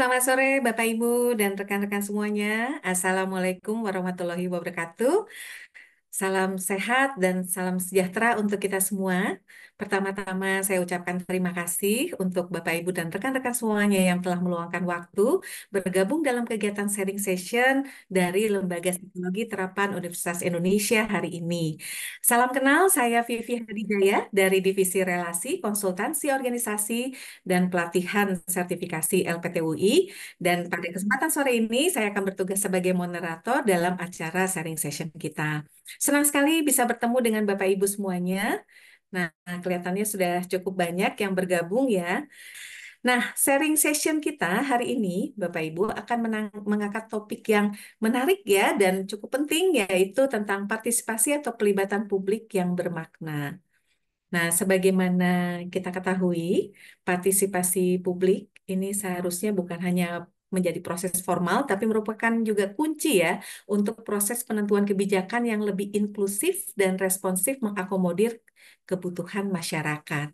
Selamat sore Bapak Ibu dan rekan-rekan semuanya. Assalamualaikum warahmatullahi wabarakatuh. Salam sehat dan salam sejahtera untuk kita semua. Pertama-tama saya ucapkan terima kasih untuk Bapak Ibu dan rekan-rekan semuanya yang telah meluangkan waktu bergabung dalam kegiatan sharing session dari Lembaga Psikologi Terapan Universitas Indonesia hari ini. Salam kenal, saya Vivi Hadijaya dari Divisi Relasi, Konsultansi Organisasi, dan Pelatihan Sertifikasi LPTUI. Dan pada kesempatan sore ini saya akan bertugas sebagai moderator dalam acara sharing session kita. Senang sekali bisa bertemu dengan Bapak Ibu semuanya. Nah, kelihatannya sudah cukup banyak yang bergabung ya. Nah, sharing session kita hari ini, Bapak Ibu, akan mengangkat topik yang menarik ya dan cukup penting, yaitu tentang partisipasi atau pelibatan publik yang bermakna. Nah, sebagaimana kita ketahui, partisipasi publik ini seharusnya bukan hanya menjadi proses formal, tapi merupakan juga kunci ya untuk proses penentuan kebijakan yang lebih inklusif dan responsif mengakomodir kebutuhan masyarakat.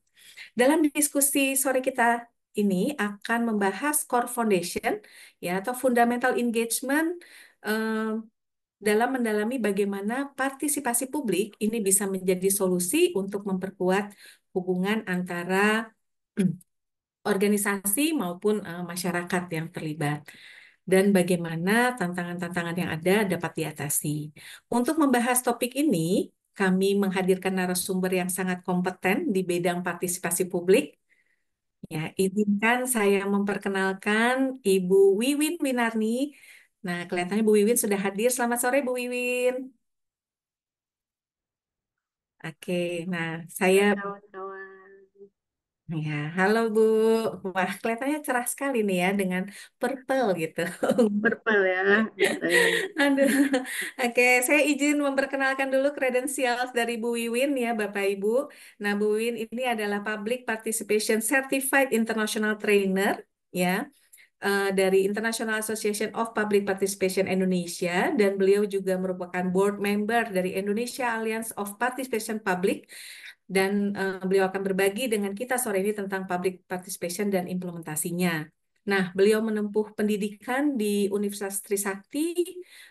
Dalam diskusi sore kita ini akan membahas core foundation ya atau fundamental engagement eh, dalam mendalami bagaimana partisipasi publik ini bisa menjadi solusi untuk memperkuat hubungan antara organisasi maupun masyarakat yang terlibat dan bagaimana tantangan-tantangan yang ada dapat diatasi. Untuk membahas topik ini, kami menghadirkan narasumber yang sangat kompeten di bidang partisipasi publik. Ya, izinkan saya memperkenalkan Ibu Wiwin Winarni. Nah, kelihatannya Bu Wiwin sudah hadir. Selamat sore, Bu Wiwin. Oke, nah Halo saya kawan-kawan. ya, halo Bu. Wah, kelihatannya cerah sekali nih ya dengan purple gitu. Purple ya, betul. Aduh. Oke, saya izin memperkenalkan dulu kredensial dari Bu Wiwin ya, Bapak Ibu. Nah, Bu Wiwin ini adalah Public Participation Certified International Trainer ya dari International Association of Public Participation Indonesia dan beliau juga merupakan board member dari Indonesia Alliance of Participation Public dan beliau akan berbagi dengan kita sore ini tentang public participation dan implementasinya. Nah, beliau menempuh pendidikan di Universitas Trisakti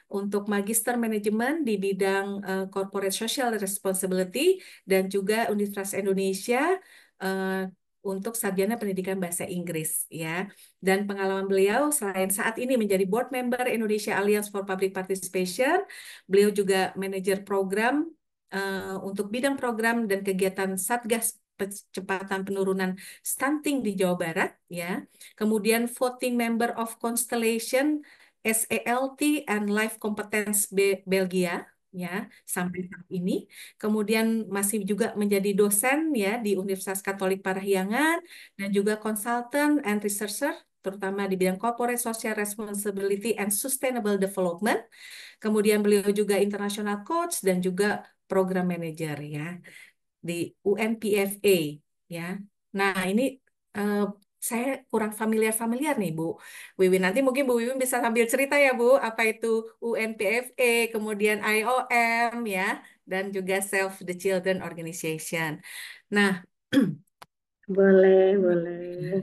untuk Magister Manajemen di bidang Corporate Social Responsibility dan juga Universitas Indonesia eh, untuk sarjana pendidikan bahasa Inggris ya. Dan pengalaman beliau selain saat ini menjadi board member Indonesia Alliance for Public Participation, beliau juga manajer program untuk bidang program dan kegiatan Satgas Percepatan Penurunan Stunting di Jawa Barat ya. Kemudian voting member of Constellation SELT and Life Competence Belgia ya sampai saat ini. Kemudian masih juga menjadi dosen ya di Universitas Katolik Parahyangan dan juga consultant and researcher terutama di bidang corporate social responsibility and sustainable development. Kemudian beliau juga international coach dan juga program manager ya di UNPFA ya. Nah, ini eh, saya kurang familiar nih Bu Wiwin. Nanti mungkin Bu Wiwin bisa sambil cerita ya Bu, apa itu UNPFA, kemudian IOM ya, dan juga Save the Children Organization. Nah, Boleh, boleh.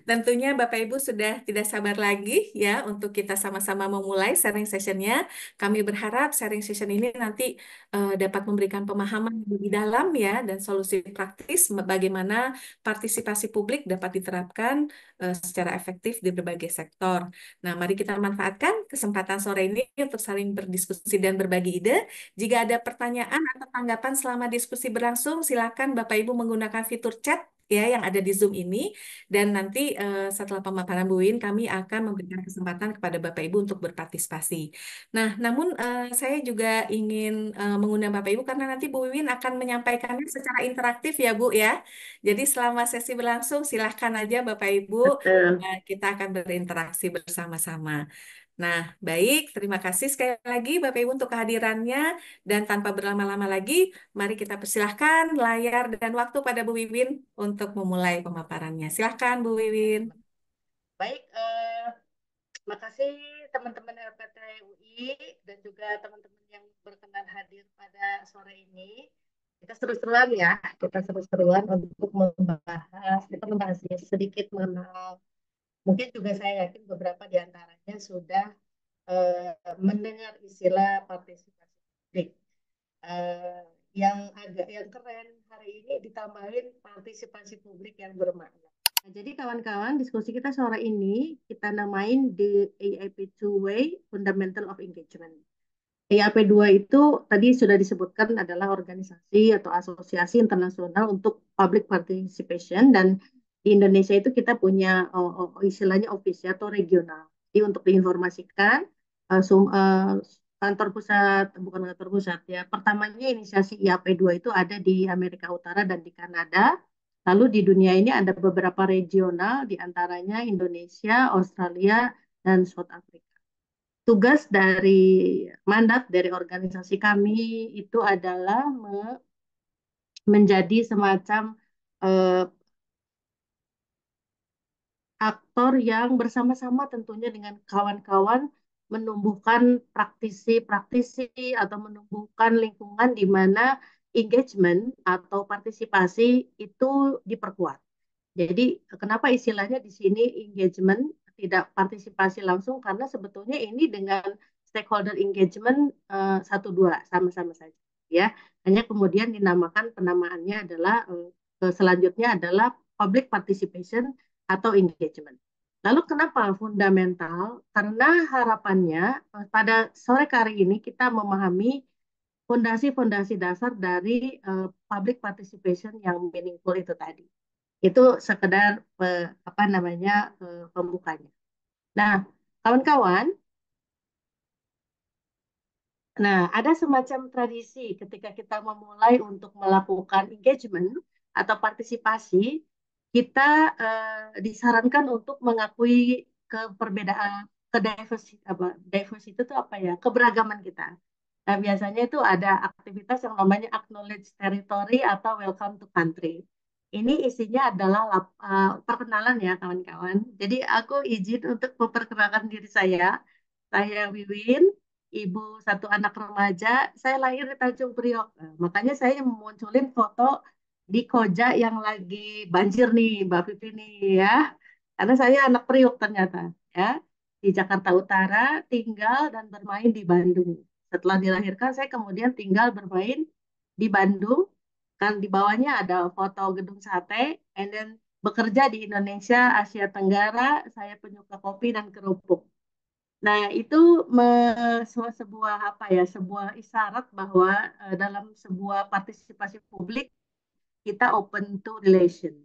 tentunya Bapak Ibu sudah tidak sabar lagi ya untuk kita sama-sama memulai sharing sessionnya. Kami berharap sharing session ini nanti dapat memberikan pemahaman yang lebih dalam ya dan solusi praktis bagaimana partisipasi publik dapat diterapkan secara efektif di berbagai sektor. Nah, mari kita manfaatkan kesempatan sore ini untuk saling berdiskusi dan berbagi ide. Jika ada pertanyaan atau tanggapan selama diskusi berlangsung, silakan Bapak Ibu menggunakan fitur chat ya yang ada di Zoom ini dan nanti setelah pemaparan Bu Win, kami akan memberikan kesempatan kepada Bapak Ibu untuk berpartisipasi. Nah, namun saya juga ingin mengundang Bapak Ibu karena nanti Bu Win akan menyampaikannya secara interaktif ya Bu ya. Jadi selama sesi berlangsung silahkan aja Bapak Ibu Betul. kita akan berinteraksi bersama-sama. Nah, baik, terima kasih sekali lagi Bapak Ibu untuk kehadirannya dan tanpa berlama-lama lagi, mari kita persilahkan layar dan waktu pada Bu Wiwin untuk memulai pemaparannya. Silahkan Bu Wiwin. Baik, makasih teman-teman LPT UI dan juga teman-teman yang berkenan hadir pada sore ini. Kita seru-seruan ya, kita seru-seruan untuk membahas, kita membahas sedikit mengenal mungkin juga saya yakin beberapa di antaranya sudah mendengar istilah partisipasi publik. Eh, yang yang keren hari ini ditambahin partisipasi publik yang bermakna. Nah, jadi kawan-kawan, diskusi kita sore ini kita namain the AIP Two Way Fundamental of Engagement. EAP2 itu tadi sudah disebutkan adalah organisasi atau asosiasi internasional untuk public participation, dan di Indonesia itu kita punya istilahnya ofisi atau regional. Jadi untuk diinformasikan kantor pusat, bukan kantor pusat ya. Pertamanya inisiasi IAP2 itu ada di Amerika Utara dan di Kanada. Lalu di dunia ini ada beberapa regional, di antaranya Indonesia, Australia, dan South Africa. Tugas dari mandat dari organisasi kami itu adalah menjadi semacam eh, aktor yang bersama-sama tentunya dengan kawan-kawan menumbuhkan praktisi-praktisi atau menumbuhkan lingkungan di mana engagement atau partisipasi itu diperkuat. Jadi kenapa istilahnya di sini engagement, tidak partisipasi langsung, karena sebetulnya ini dengan stakeholder engagement satu dua sama-sama saja ya. Hanya kemudian dinamakan, penamaannya adalah selanjutnya adalah public participation atau engagement. Lalu kenapa fundamental? Karena harapannya pada sore kali ini kita memahami fondasi-fondasi dasar dari public participation yang meaningful itu tadi. Itu sekedar apa namanya pembukanya. Nah, kawan-kawan, nah ada semacam tradisi ketika kita memulai untuk melakukan engagement atau partisipasi, kita disarankan untuk mengakui keperbedaan, ke diversity, apa diversity itu apa ya, keberagaman kita. Nah, biasanya itu ada aktivitas yang namanya acknowledge territory atau welcome to country. Ini isinya adalah perkenalan ya kawan-kawan. Jadi aku izin untuk memperkenalkan diri saya. Saya Wiwin, ibu satu anak remaja. Saya lahir di Tanjung Priok. Nah, makanya saya memunculin foto di Koja yang lagi banjir nih, Mbak Vivi nih ya. Karena saya anak Priok ternyata ya. Di Jakarta Utara, tinggal dan bermain di Bandung. Setelah dilahirkan, saya kemudian tinggal bermain di Bandung. Kan di bawahnya ada foto gedung sate, and then bekerja di Indonesia, Asia Tenggara, saya penyuka kopi dan kerupuk. Nah, itu sebuah apa ya, sebuah isyarat bahwa dalam sebuah partisipasi publik kita open to relation.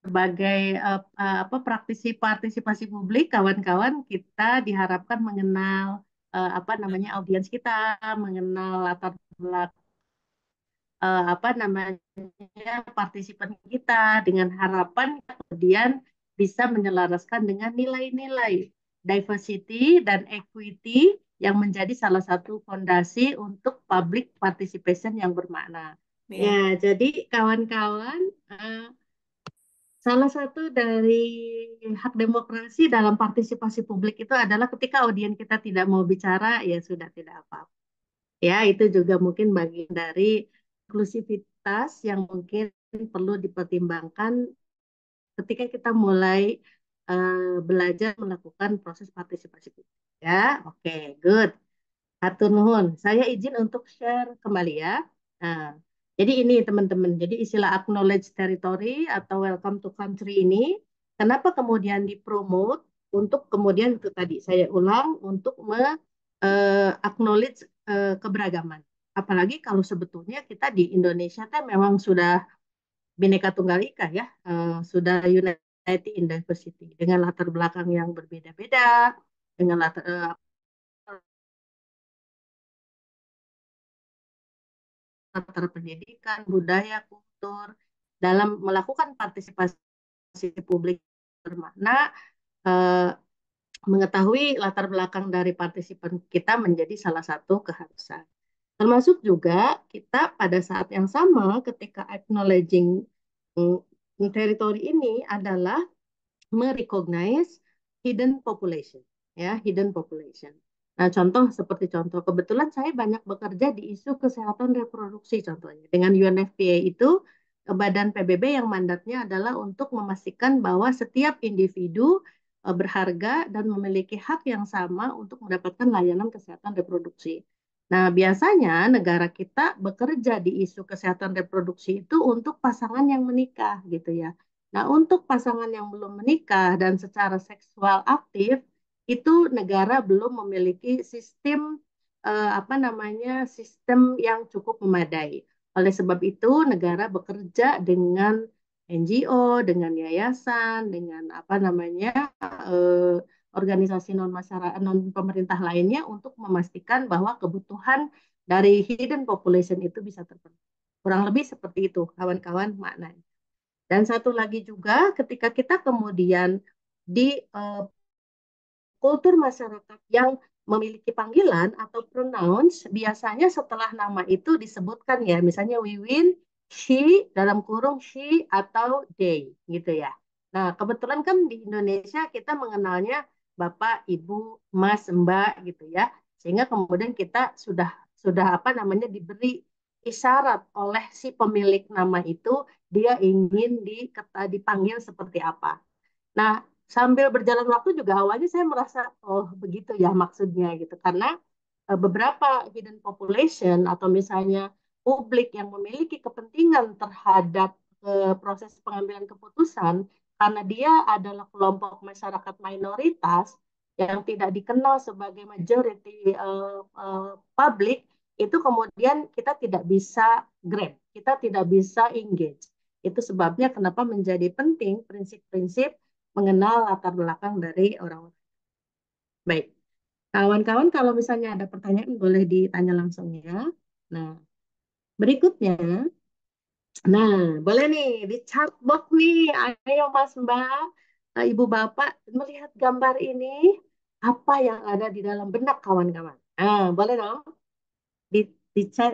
Sebagai apa praktisi partisipasi publik, kawan-kawan kita diharapkan mengenal apa namanya audiens kita, mengenal latar belakang apa namanya partisipan kita, dengan harapan kemudian bisa menyelaraskan dengan nilai-nilai diversity dan equity yang menjadi salah satu fondasi untuk public participation yang bermakna. Ya, Ya. jadi kawan-kawan, salah satu dari hak demokrasi dalam partisipasi publik itu adalah ketika audiens kita tidak mau bicara, ya sudah tidak apa-apa. Ya, itu juga mungkin bagian dari inklusivitas yang mungkin perlu dipertimbangkan ketika kita mulai belajar melakukan proses partisipasi publik. Ya, oke, good. Hatur nuhun. Saya izin untuk share kembali ya. Nah, jadi ini teman-teman, jadi istilah acknowledge territory atau welcome to country ini, kenapa kemudian dipromote untuk kemudian itu tadi saya ulang untuk acknowledge keberagaman. Apalagi kalau sebetulnya kita di Indonesia kan memang sudah Bhinneka Tunggal Ika ya, sudah united in diversity dengan latar belakang yang berbeda-beda, dengan latar pendidikan, budaya, kultur, dalam melakukan partisipasi publik bermakna, eh, mengetahui latar belakang dari partisipan kita menjadi salah satu keharusan. Termasuk juga kita pada saat yang sama ketika acknowledging teritori ini adalah merecognize hidden population, ya, hidden population. Nah, contoh seperti contoh, kebetulan saya banyak bekerja di isu kesehatan reproduksi contohnya. Dengan UNFPA itu, Badan PBB yang mandatnya adalah untuk memastikan bahwa setiap individu berharga dan memiliki hak yang sama untuk mendapatkan layanan kesehatan reproduksi. Nah, biasanya negara kita bekerja di isu kesehatan reproduksi itu untuk pasangan yang menikah gitu ya. Nah, untuk pasangan yang belum menikah dan secara seksual aktif, itu negara belum memiliki sistem apa namanya sistem yang cukup memadai. Oleh sebab itu, negara bekerja dengan NGO, dengan yayasan, dengan apa namanya organisasi non masyarakat non pemerintah lainnya untuk memastikan bahwa kebutuhan dari hidden population itu bisa terpenuhi. Kurang lebih seperti itu, kawan-kawan maknanya. Dan satu lagi juga, ketika kita kemudian di kultur masyarakat yang memiliki panggilan atau pronouns, biasanya setelah nama itu disebutkan ya, misalnya Wiwin, she, dalam kurung she atau they, gitu ya. Nah, kebetulan kan di Indonesia kita mengenalnya Bapak, Ibu, Mas, Mbak, gitu ya. Sehingga kemudian kita sudah apa namanya diberi isyarat oleh si pemilik nama itu, dia ingin dipanggil seperti apa. Nah, sambil berjalan waktu juga awalnya saya merasa, oh begitu ya maksudnya gitu. Karena beberapa hidden population atau misalnya publik yang memiliki kepentingan terhadap proses pengambilan keputusan, karena dia adalah kelompok masyarakat minoritas yang tidak dikenal sebagai majority public, itu kemudian kita tidak bisa grab, kita tidak bisa engage. Itu sebabnya kenapa menjadi penting prinsip-prinsip mengenal latar belakang dari orang. Baik, kawan-kawan kalau misalnya ada pertanyaan boleh ditanya langsung ya. Nah, berikutnya, nah boleh nih di chat box nih, ayo Mas Mbak, Ibu Bapak melihat gambar ini, apa yang ada di dalam benak kawan-kawan? Nah, boleh dong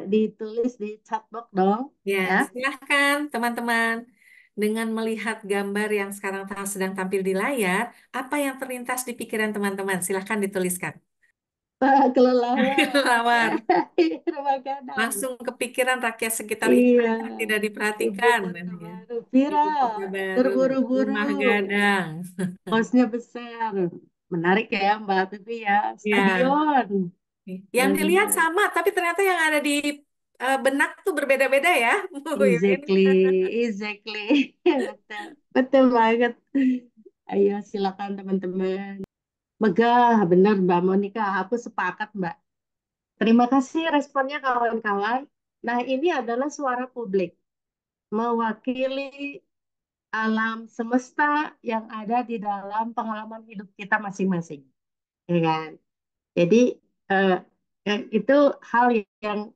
ditulis di chat box dong, Ya, ya. silahkan teman-teman. Dengan melihat gambar yang sekarang sedang tampil di layar, apa yang terlintas di pikiran teman-teman? Silahkan dituliskan. Kelelawar, Lawar. rumah gadang. Langsung kepikiran rakyat sekitar Iya, istana tidak ibu diperhatikan. kota Ya. baru. Vira, Ibu kota baru, terburu-buru. rumah gadang. Kosnya besar. Menarik ya Mbak Pipi ya. Ya, Stadion. yang dilihat Benar. sama, tapi ternyata yang ada di benak tuh berbeda-beda ya, Bu Iwin. Exactly, exactly. Betul, betul banget. Ayo silakan teman-teman. Megah, benar Mbak Monica. Aku sepakat Mbak. Terima kasih responnya kawan-kawan. Nah ini adalah suara publik. Mewakili alam semesta yang ada di dalam pengalaman hidup kita masing-masing, ya kan? Jadi eh, itu hal yang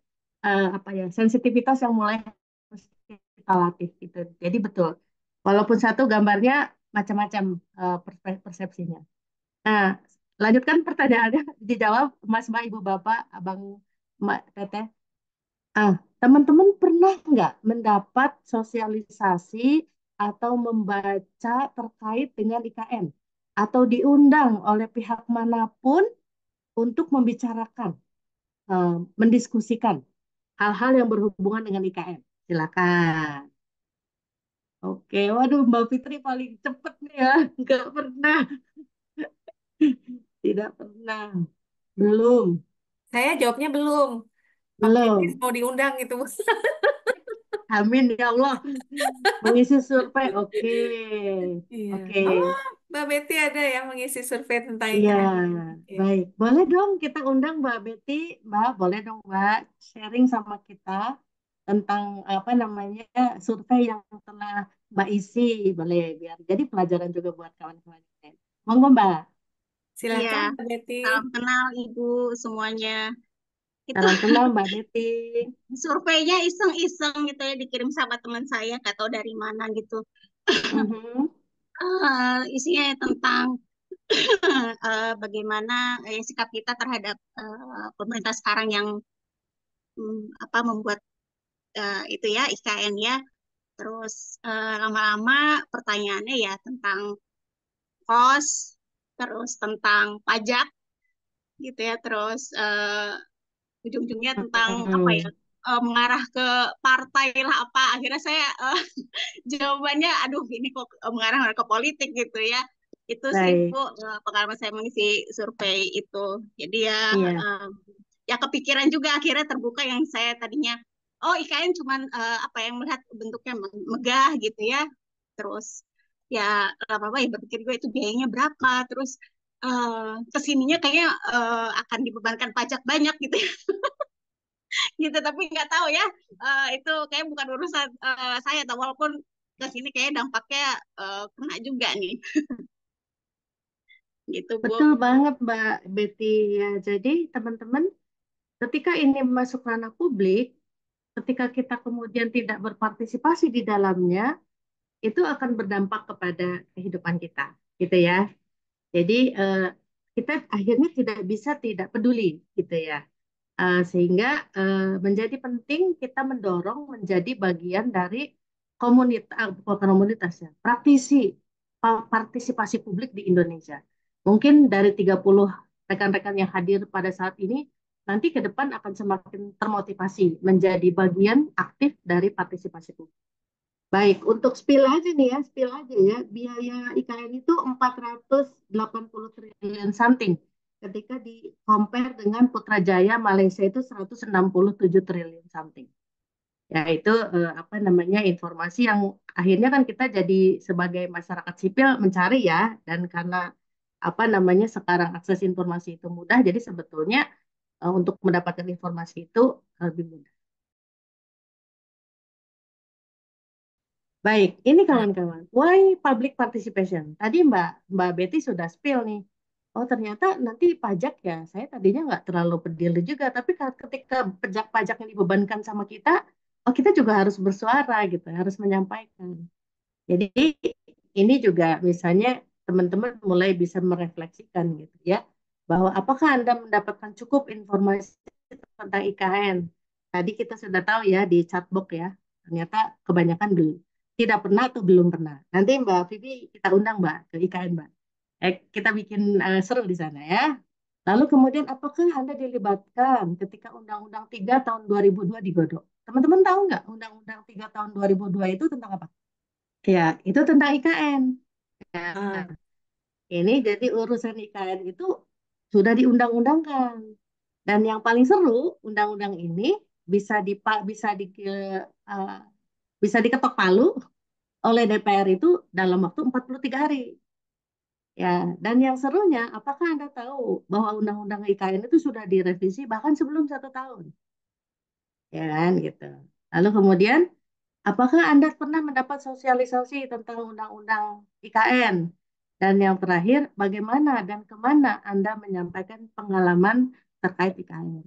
apa ya sensitivitas yang mulai harus kita latih gitu. Jadi betul, walaupun satu gambarnya macam-macam persepsinya. Nah, lanjutkan pertanyaannya dijawab Mas Mbak Ibu Bapak Abang Mbak Teteh. Ah, teman-teman pernah nggak mendapat sosialisasi atau membaca terkait dengan IKN atau diundang oleh pihak manapun untuk membicarakan, mendiskusikan hal-hal yang berhubungan dengan IKN? Silakan. Oke, waduh Mbak Fitri paling cepet nih ya, nggak pernah, tidak pernah, belum, Saya jawabnya belum. Optimis belum. mau diundang itu. Amin ya Allah. Mengisi survei, oke, Iya. oke. Oh, Mbak Betty ada yang mengisi survei tentang Iya, IKN. Oke. baik. Boleh dong kita undang Mbak Betty, Mbak. Boleh dong Mbak sharing sama kita tentang apa namanya survei yang telah Mbak isi. Boleh, biar jadi pelajaran juga buat kawan-kawan. Monggo Mbak, Iya, Silakan Mbak Betty. salam kenal Ibu semuanya. Itu salam kenal Mbak Betty. surveinya iseng-iseng gitu ya, dikirim sama teman saya, nggak tahu dari mana gitu. Mhm. Isinya tentang bagaimana sikap kita terhadap pemerintah sekarang yang apa membuat itu ya IKN ya. Terus lama-lama pertanyaannya ya tentang kos, terus tentang pajak gitu ya, terus ujung-ujungnya tentang apa ya Mhm. mengarah ke partai lah apa akhirnya saya jawabannya aduh ini kok mengarah ke politik gitu ya Itu sih Baik, Bu, pengalaman saya mengisi survei itu. Jadi ya, iya. eh, ya kepikiran juga akhirnya terbuka yang saya tadinya, oh IKN cuman apa yang melihat bentuknya megah gitu ya. Terus ya lama-lama ya berpikir gue itu biayanya berapa. Terus kesininya kayaknya akan dibebankan pajak banyak gitu ya. Gitu tapi nggak tahu ya, itu kayak bukan urusan saya, tahu walaupun ke sini kayak dampaknya kena juga nih gitu Bu. Betul banget Mbak Betty ya. Jadi teman-teman, ketika ini masuk ranah publik, ketika kita kemudian tidak berpartisipasi di dalamnya, itu akan berdampak kepada kehidupan kita, gitu ya. Jadi kita akhirnya tidak bisa tidak peduli, gitu ya. Sehingga menjadi penting kita mendorong menjadi bagian dari komunitas, bukan komunitas ya, partisipasi publik di Indonesia. Mungkin dari 30 rekan-rekan yang hadir pada saat ini, nanti ke depan akan semakin termotivasi menjadi bagian aktif dari partisipasi publik. Baik, untuk spill aja nih ya, spill aja ya. Biaya IKN itu 480 triliun something. Ketika di compare dengan Putrajaya Malaysia itu 167 triliun something. Ya itu apa namanya informasi yang akhirnya kan kita jadi sebagai masyarakat sipil mencari ya, dan karena apa namanya sekarang akses informasi itu mudah, jadi sebetulnya untuk mendapatkan informasi itu lebih mudah. Baik, ini Nah, kawan-kawan. Why public participation? Tadi Mbak Mbak Betty sudah spill nih. Oh ternyata nanti pajak ya. Saya tadinya nggak terlalu peduli juga, tapi ketika pajak-pajak yang dibebankan sama kita, oh kita juga harus bersuara gitu, harus menyampaikan. Jadi ini juga misalnya teman-teman mulai bisa merefleksikan gitu ya, bahwa apakah Anda mendapatkan cukup informasi tentang IKN? Tadi kita sudah tahu ya di chatbox ya, ternyata kebanyakan belum. Tidak pernah atau belum pernah. Nanti Mbak Vivi kita undang Mbak ke IKN Mbak. Kita bikin seru di sana ya. Lalu kemudian apakah Anda dilibatkan ketika Undang-Undang 3 tahun 2002 digodok? Teman-teman tahu nggak Undang-Undang 3 tahun 2002 itu tentang apa? Ya, itu tentang IKN. ah, Nah, ini jadi urusan IKN itu sudah diundang-undangkan. Dan yang paling seru, undang-undang ini bisa eh, bisa diketok palu oleh DPR itu dalam waktu 43 hari. Ya, dan yang serunya, apakah Anda tahu bahwa undang-undang IKN itu sudah direvisi bahkan sebelum 1 tahun, ya kan gitu. Lalu kemudian apakah Anda pernah mendapat sosialisasi tentang Undang-Undang IKN? Dan yang terakhir, bagaimana dan kemana Anda menyampaikan pengalaman terkait IKN?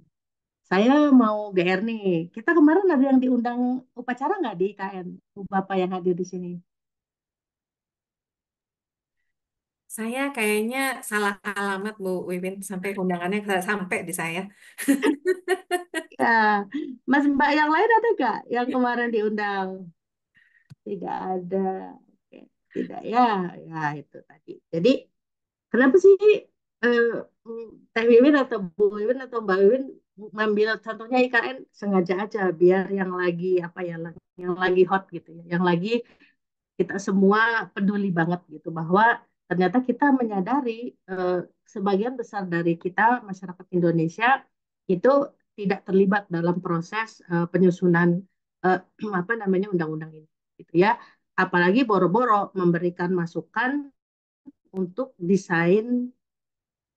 Saya mau GR nih. Kita kemarin ada yang diundang upacara nggak di IKN? Bapak yang hadir di sini. saya kayaknya salah alamat Bu Wiwin sampai undangannya sampai di saya. Ya, Mas Mbak yang lain ada nggak yang kemarin diundang? Tidak ada. Oke, tidak ya. Ya itu tadi. Jadi kenapa sih eh, Teh Wiwin atau Bu Wiwin atau Mbak Wiwin ngambil contohnya IKN sengaja aja biar yang lagi apa ya yang lagi hot gitu ya, yang lagi kita semua peduli banget gitu bahwa ternyata kita menyadari eh, sebagian besar dari kita masyarakat Indonesia itu tidak terlibat dalam proses penyusunan eh, apa namanya undang-undang ini gitu ya, apalagi boro-boro memberikan masukan untuk desain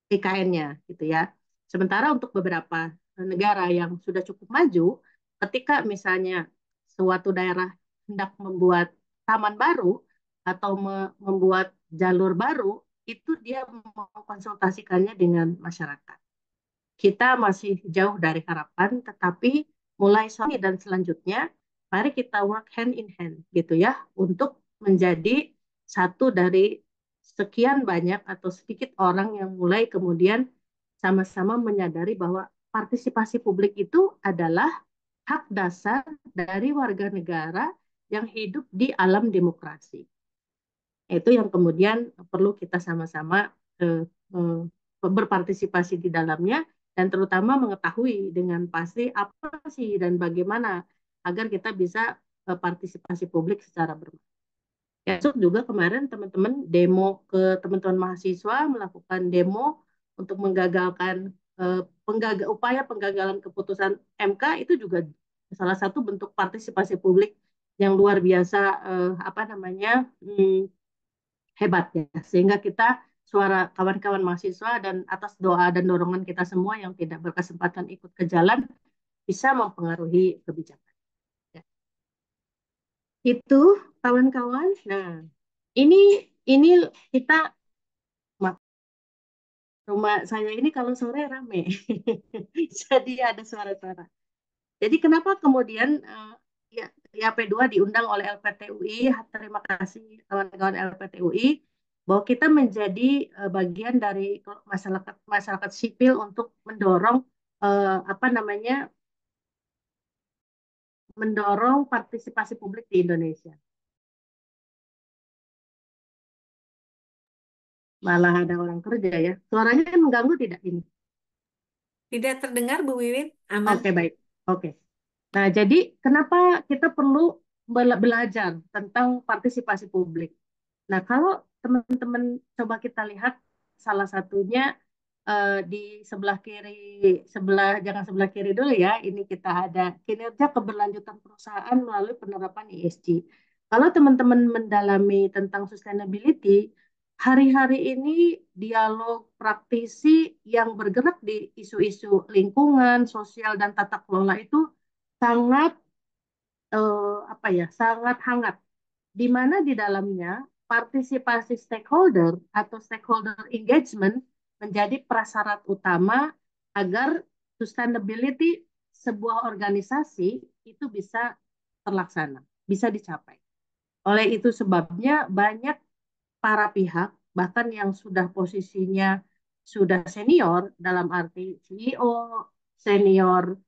IKN-nya gitu ya. Sementara untuk beberapa negara yang sudah cukup maju, ketika misalnya suatu daerah hendak membuat taman baru atau membuat jalur baru, itu dia mengkonsultasikannya dengan masyarakat. Kita masih jauh dari harapan, tetapi mulai saat ini dan selanjutnya, mari kita work hand in hand gitu ya, untuk menjadi satu dari sekian banyak atau sedikit orang yang mulai kemudian sama-sama menyadari bahwa partisipasi publik itu adalah hak dasar dari warga negara yang hidup di alam demokrasi. Itu yang kemudian perlu kita sama-sama eh, eh, berpartisipasi di dalamnya dan terutama mengetahui dengan pasti apa sih dan bagaimana agar kita bisa partisipasi publik secara bermakna. Termasuk juga kemarin teman-teman demo ke teman-teman mahasiswa melakukan demo untuk menggagalkan upaya penggagalan keputusan MK itu juga salah satu bentuk partisipasi publik yang luar biasa apa namanya hebat ya. Sehingga kita suara kawan-kawan mahasiswa dan atas doa dan dorongan kita semua yang tidak berkesempatan ikut ke jalan bisa mempengaruhi kebijakan. Ya. Itu kawan-kawan. Nah, ini ini kita rumah saya ini kalau sore rame. Jadi ada suara-suara. Jadi kenapa kemudian ya, YP2 diundang oleh LPTUI? Terima kasih kawan-kawan LPTUI bahwa kita menjadi bagian dari masyarakat masyarakat sipil untuk mendorong apa namanya mendorong partisipasi publik di Indonesia. Malah ada orang kerja ya. Suaranya kan mengganggu tidak ini? Tidak terdengar, Bu Wiwin? Aman. Oke, baik. Oke. Nah, jadi kenapa kita perlu belajar tentang partisipasi publik? Nah, kalau teman-teman coba kita lihat salah satunya di sebelah kiri, jangan sebelah kiri dulu ya. Ini kita ada kinerja keberlanjutan perusahaan melalui penerapan ESG. Kalau teman-teman mendalami tentang sustainability, hari-hari ini dialog praktisi yang bergerak di isu-isu lingkungan, sosial dan tata kelola itu sangat apa ya, sangat hangat di mana di dalamnya partisipasi stakeholder atau stakeholder engagement menjadi prasyarat utama agar sustainability sebuah organisasi itu bisa terlaksana, bisa dicapai. Oleh itu sebabnya banyak para pihak, bahkan yang sudah posisinya sudah senior dalam arti CEO, senior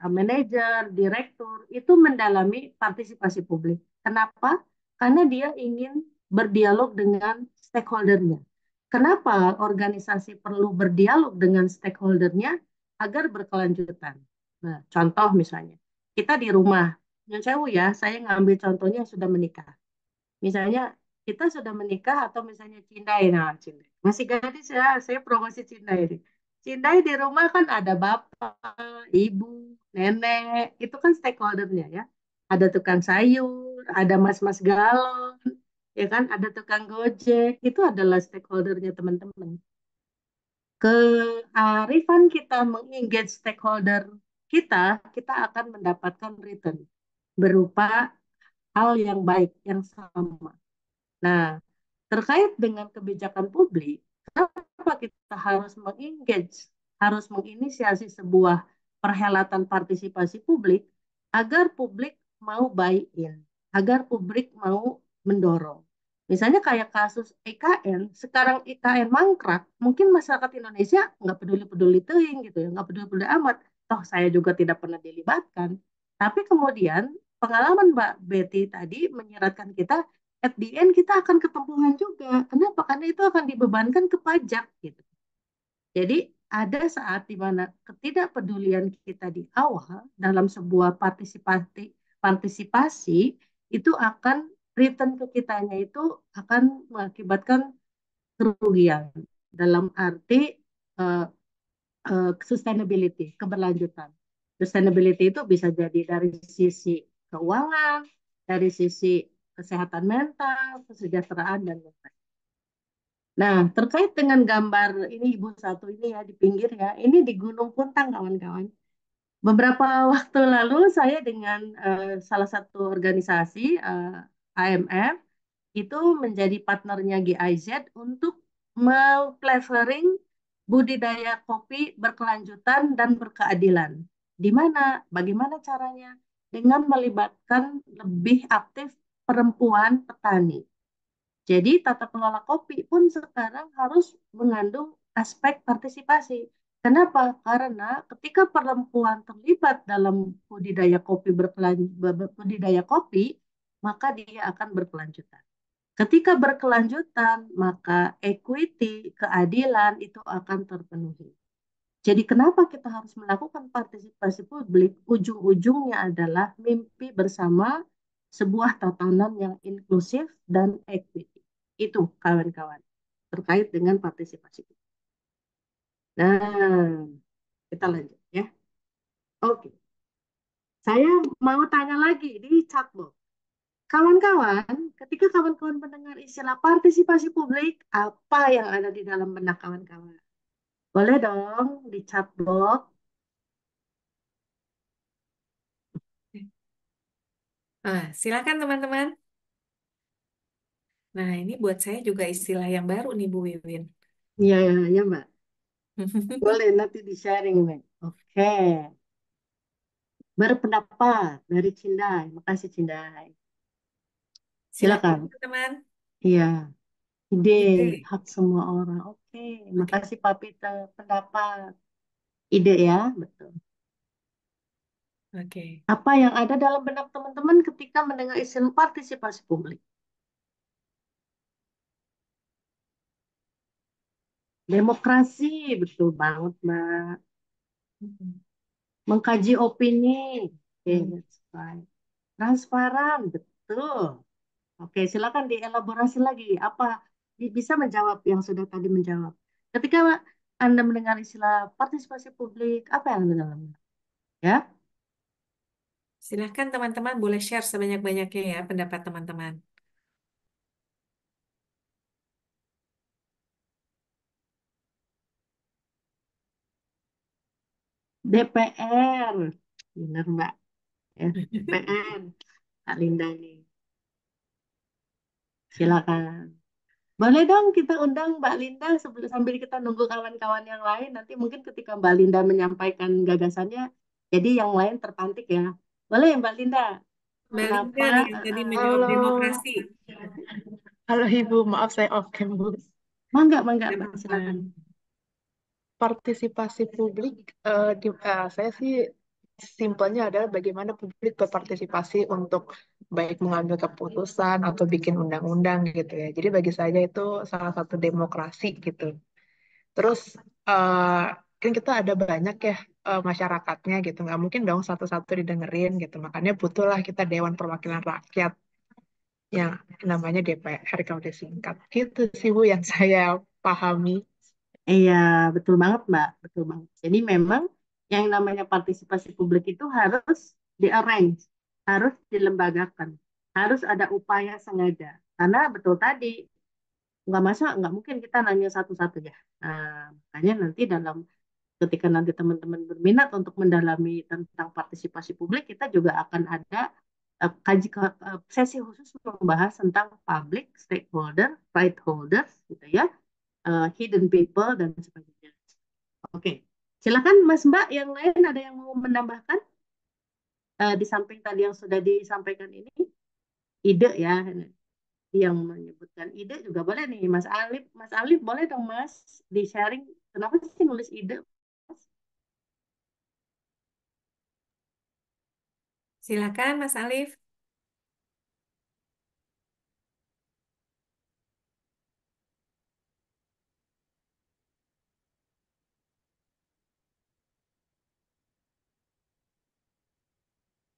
manajer, direktur, itu mendalami partisipasi publik. Kenapa? Karena dia ingin berdialog dengan stakeholdernya. Kenapa organisasi perlu berdialog dengan stakeholdernya agar berkelanjutan? Nah, contoh misalnya, kita di rumah, Nyun Sewu ya, saya ngambil contohnya yang sudah menikah. Misalnya kita sudah menikah atau misalnya Cindai, nah Cindai. Masih gadis ya, saya promosi Cindai ini. Cindai di rumah kan ada bapak, ibu, nenek, itu kan stakeholdernya ya. Ada tukang sayur, ada mas-mas galon, ya kan, ada tukang gojek, itu adalah stakeholdernya teman-teman. Kearifan kita mengengage stakeholder kita akan mendapatkan return berupa hal yang baik, yang sama. Nah, terkait dengan kebijakan publik, kenapa kita harus mengengage, harus menginisiasi sebuah perhelatan partisipasi publik agar publik mau buy-in, agar publik mau mendorong. Misalnya kayak kasus IKN, sekarang IKN mangkrak, mungkin masyarakat Indonesia nggak peduli-peduli teuing gitu ya, nggak peduli-peduli amat. Toh saya juga tidak pernah dilibatkan. Tapi kemudian pengalaman Mbak Betty tadi menyeratkan kita at the end kita akan ketempuhan juga. Kenapa? Karena itu akan dibebankan ke pajak gitu. Jadi ada saat di mana ketidakpedulian kita di awal dalam sebuah partisipasi itu akan return ke kitanya itu akan mengakibatkan kerugian dalam arti uh, sustainability, keberlanjutan. Sustainability itu bisa jadi dari sisi keuangan, dari sisi kesehatan mental, kesejahteraan, dan lain-lain. Nah, terkait dengan gambar ini Ibu satu ini ya di pinggir ya, ini di Gunung Puntang kawan-kawan. Beberapa waktu lalu saya dengan salah satu organisasi AMF itu menjadi partnernya GIZ untuk flavoring budidaya kopi berkelanjutan dan berkeadilan. Di mana? Bagaimana caranya? Dengan melibatkan lebih aktif perempuan petani. Jadi tata kelola kopi pun sekarang harus mengandung aspek partisipasi. Kenapa? Karena ketika perempuan terlibat dalam budidaya kopi, maka dia akan berkelanjutan. Ketika berkelanjutan, maka equity, keadilan itu akan terpenuhi. Jadi kenapa kita harus melakukan partisipasi publik? Ujung-ujungnya adalah mimpi bersama sebuah tatanan yang inklusif dan equity. Itu kawan-kawan terkait dengan partisipasi. Nah, kita lanjut ya. Oke, saya mau tanya lagi di chatbox. Kawan-kawan, ketika kawan-kawan mendengar istilah partisipasi publik, apa yang ada di dalam benak kawan-kawan? Boleh dong di chatbox. Silakan teman-teman. Nah, ini buat saya juga istilah yang baru nih Bu Wiwin. Iya, ya, ya, Mbak. Boleh nanti di-sharing, Mbak. Oke. Berpendapat dari Cindai. Makasih, Cindai. Silakan Silakan. teman-teman. Iya, ide, Ide. hak semua orang. Oke, Oke. makasih Pak Peter. Pendapat. Ide ya, betul. Oke. Apa yang ada dalam benak teman-teman ketika mendengar istilah partisipasi publik? Demokrasi, betul banget, Mbak. Mm-mm. Mengkaji opini. Oke, Hmm. that's right. Transparan, betul. Oke, silakan dielaborasi lagi. Apa bisa menjawab yang sudah tadi menjawab? Ketika Anda mendengar istilah partisipasi publik, apa yang ada dalamnya? Ya, Silakan teman-teman boleh share sebanyak-banyaknya ya pendapat teman-teman. DPR. Benar, Mbak. Ya, DPR. Kak Linda nih. Silakan. Boleh dong kita undang Mbak Linda sebelum sambil kita nunggu kawan-kawan yang lain. Nanti mungkin ketika Mbak Linda menyampaikan gagasannya, jadi yang lain terpantik ya. Boleh ya Mbak Linda? Mbak Linda Kenapa? nih yang tadi menjawab Halo, demokrasi. halo Ibu, maaf saya off cam Bu. Mangga, mangga Tidak Mbak, apa-apa. silakan. Partisipasi publik, saya sih simpelnya adalah bagaimana publik berpartisipasi untuk baik mengambil keputusan atau bikin undang-undang gitu ya. Jadi bagi saya itu salah satu demokrasi gitu. Terus eh, kan kita ada banyak ya masyarakatnya gitu, nggak mungkin dong satu-satu didengerin gitu. Makanya butuhlah kita Dewan Perwakilan Rakyat yang namanya DPR kalau disingkat. Itu sih Bu yang saya pahami. Iya, betul banget Mbak, betul banget. Jadi memang yang namanya partisipasi publik itu harus di-arrange, harus dilembagakan, harus ada upaya sengaja. Karena betul tadi, nggak mungkin kita nanya satu-satu ya. Nah, makanya nanti ketika nanti teman-teman berminat untuk mendalami tentang partisipasi publik, kita juga akan ada sesi khusus membahas tentang public, stakeholder, right holders, gitu ya, hidden people dan sebagainya. Oke, silakan Mas Mbak, yang lain ada yang mau menambahkan di samping tadi yang sudah disampaikan ini, ide ya, yang menyebutkan ide juga boleh nih, Mas Alif boleh dong Mas di sharing kenapa sih nulis ide, Mas? Silakan Mas Alif.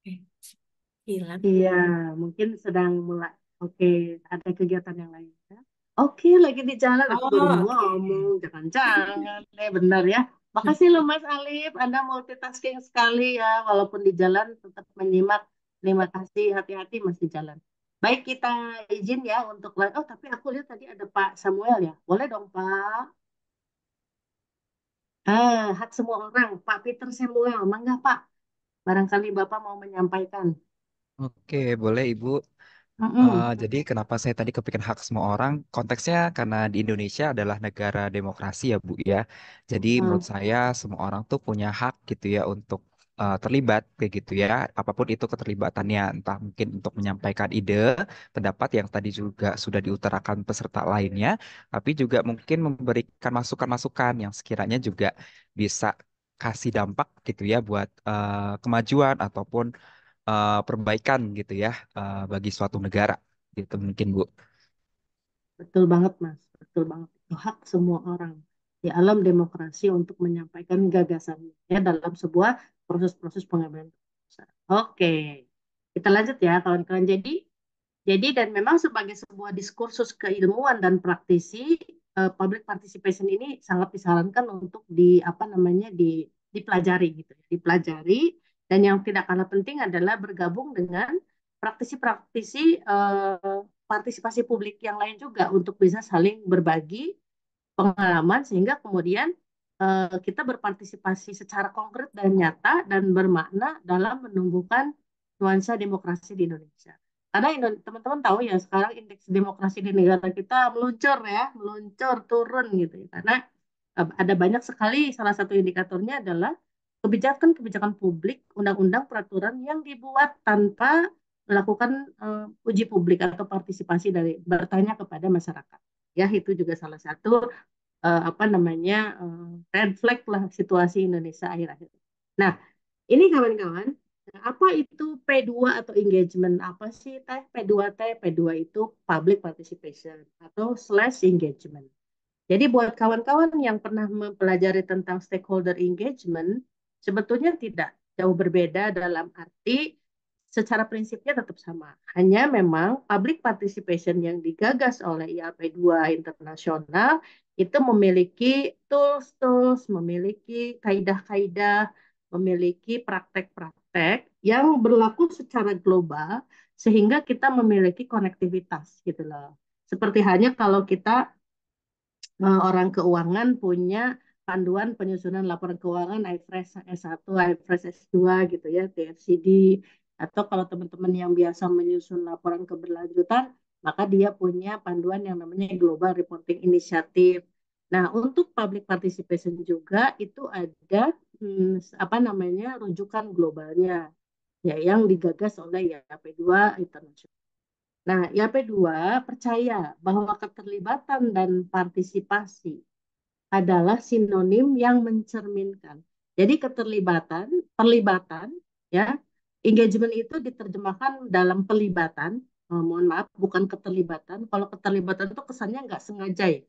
Eh, Hilang. Iya, mungkin sedang mulai. Oke, ada kegiatan yang lain ya. Oke, lagi di jalan. Aku baru Oh, mau oke. ngomong, jangan-jangan. Benar ya. Makasih loh Mas Alif, Anda multitasking sekali ya. Walaupun di jalan tetap menyimak. Terima kasih, hati-hati Mas di jalan. Baik, kita izin ya untuk... Oh, tapi aku lihat tadi ada Pak Samuel ya. Boleh dong Pak. Hak semua orang. Pak Peter Samuel, mangga Pak. Barangkali Bapak mau menyampaikan. Oke, boleh Ibu. Mm-mm. Jadi kenapa saya tadi kepikiran hak semua orang? Konteksnya karena di Indonesia adalah negara demokrasi ya Bu ya. Jadi menurut Mm. saya semua orang tuh punya hak gitu ya untuk terlibat kayak gitu ya. Apapun itu keterlibatannya, entah mungkin untuk menyampaikan ide, pendapat yang tadi juga sudah diutarakan peserta lainnya, tapi juga mungkin memberikan masukan-masukan yang sekiranya juga bisa kasih dampak gitu ya buat kemajuan ataupun perbaikan gitu ya bagi suatu negara gitu mungkin Bu. Betul banget, Mas. Betul banget. Itu hak semua orang di alam demokrasi untuk menyampaikan gagasannya dalam sebuah proses-proses pengambilan keputusan. Oke. Kita lanjut ya kawan-kawan. Jadi dan memang sebagai sebuah diskursus keilmuan dan praktisi, public participation ini sangat disarankan untuk apa namanya dipelajari gitu ya, dipelajari. Dan yang tidak kalah penting adalah bergabung dengan praktisi-praktisi partisipasi publik yang lain juga untuk bisa saling berbagi pengalaman sehingga kemudian kita berpartisipasi secara konkret dan nyata dan bermakna dalam menumbuhkan nuansa demokrasi di Indonesia. Karena teman-teman tahu ya sekarang indeks demokrasi di negara kita meluncur ya, meluncur turun gitu ya. Karena ada banyak sekali, salah satu indikatornya adalah kebijakan-kebijakan publik, undang-undang, peraturan yang dibuat tanpa melakukan uji publik atau partisipasi dari bertanya kepada masyarakat. Ya, itu juga salah satu apa namanya red flag lah situasi Indonesia akhir-akhir. Nah, ini kawan-kawan, apa itu P2 atau engagement? Apa sih Teh P2T? P2 itu public participation atau slash engagement. Jadi buat kawan-kawan yang pernah mempelajari tentang stakeholder engagement, sebetulnya tidak jauh berbeda dalam arti secara prinsipnya tetap sama. Hanya memang public participation yang digagas oleh IAP2 internasional itu memiliki tools-tools, memiliki kaidah-kaidah, memiliki praktek-praktek yang berlaku secara global sehingga kita memiliki konektivitas gitu loh. Seperti hanya kalau kita orang keuangan punya panduan penyusunan laporan keuangan IFRS S1, IFRS S2 gitu ya, TFCD. Atau kalau teman-teman yang biasa menyusun laporan keberlanjutan, maka dia punya panduan yang namanya Global Reporting Initiative. Nah, untuk public participation juga itu ada apa namanya rujukan globalnya ya yang digagas oleh YAP2 Internasional. Nah, YAP2 percaya bahwa keterlibatan dan partisipasi adalah sinonim yang mencerminkan. Jadi keterlibatan, perlibatan, ya, engagement itu diterjemahkan dalam pelibatan. Mohon maaf, bukan keterlibatan. Kalau keterlibatan itu kesannya nggak sengaja ya.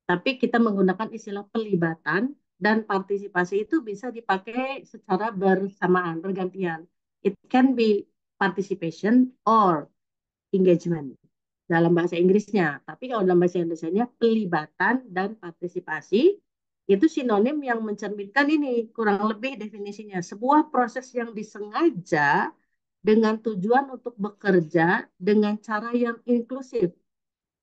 Tapi kita menggunakan istilah pelibatan dan partisipasi itu bisa dipakai secara bersamaan, bergantian. It can be participation or engagement dalam bahasa Inggrisnya. Tapi kalau dalam bahasa Indonesia pelibatan dan partisipasi itu sinonim yang mencerminkan ini kurang lebih definisinya. Sebuah proses yang disengaja dengan tujuan untuk bekerja dengan cara yang inklusif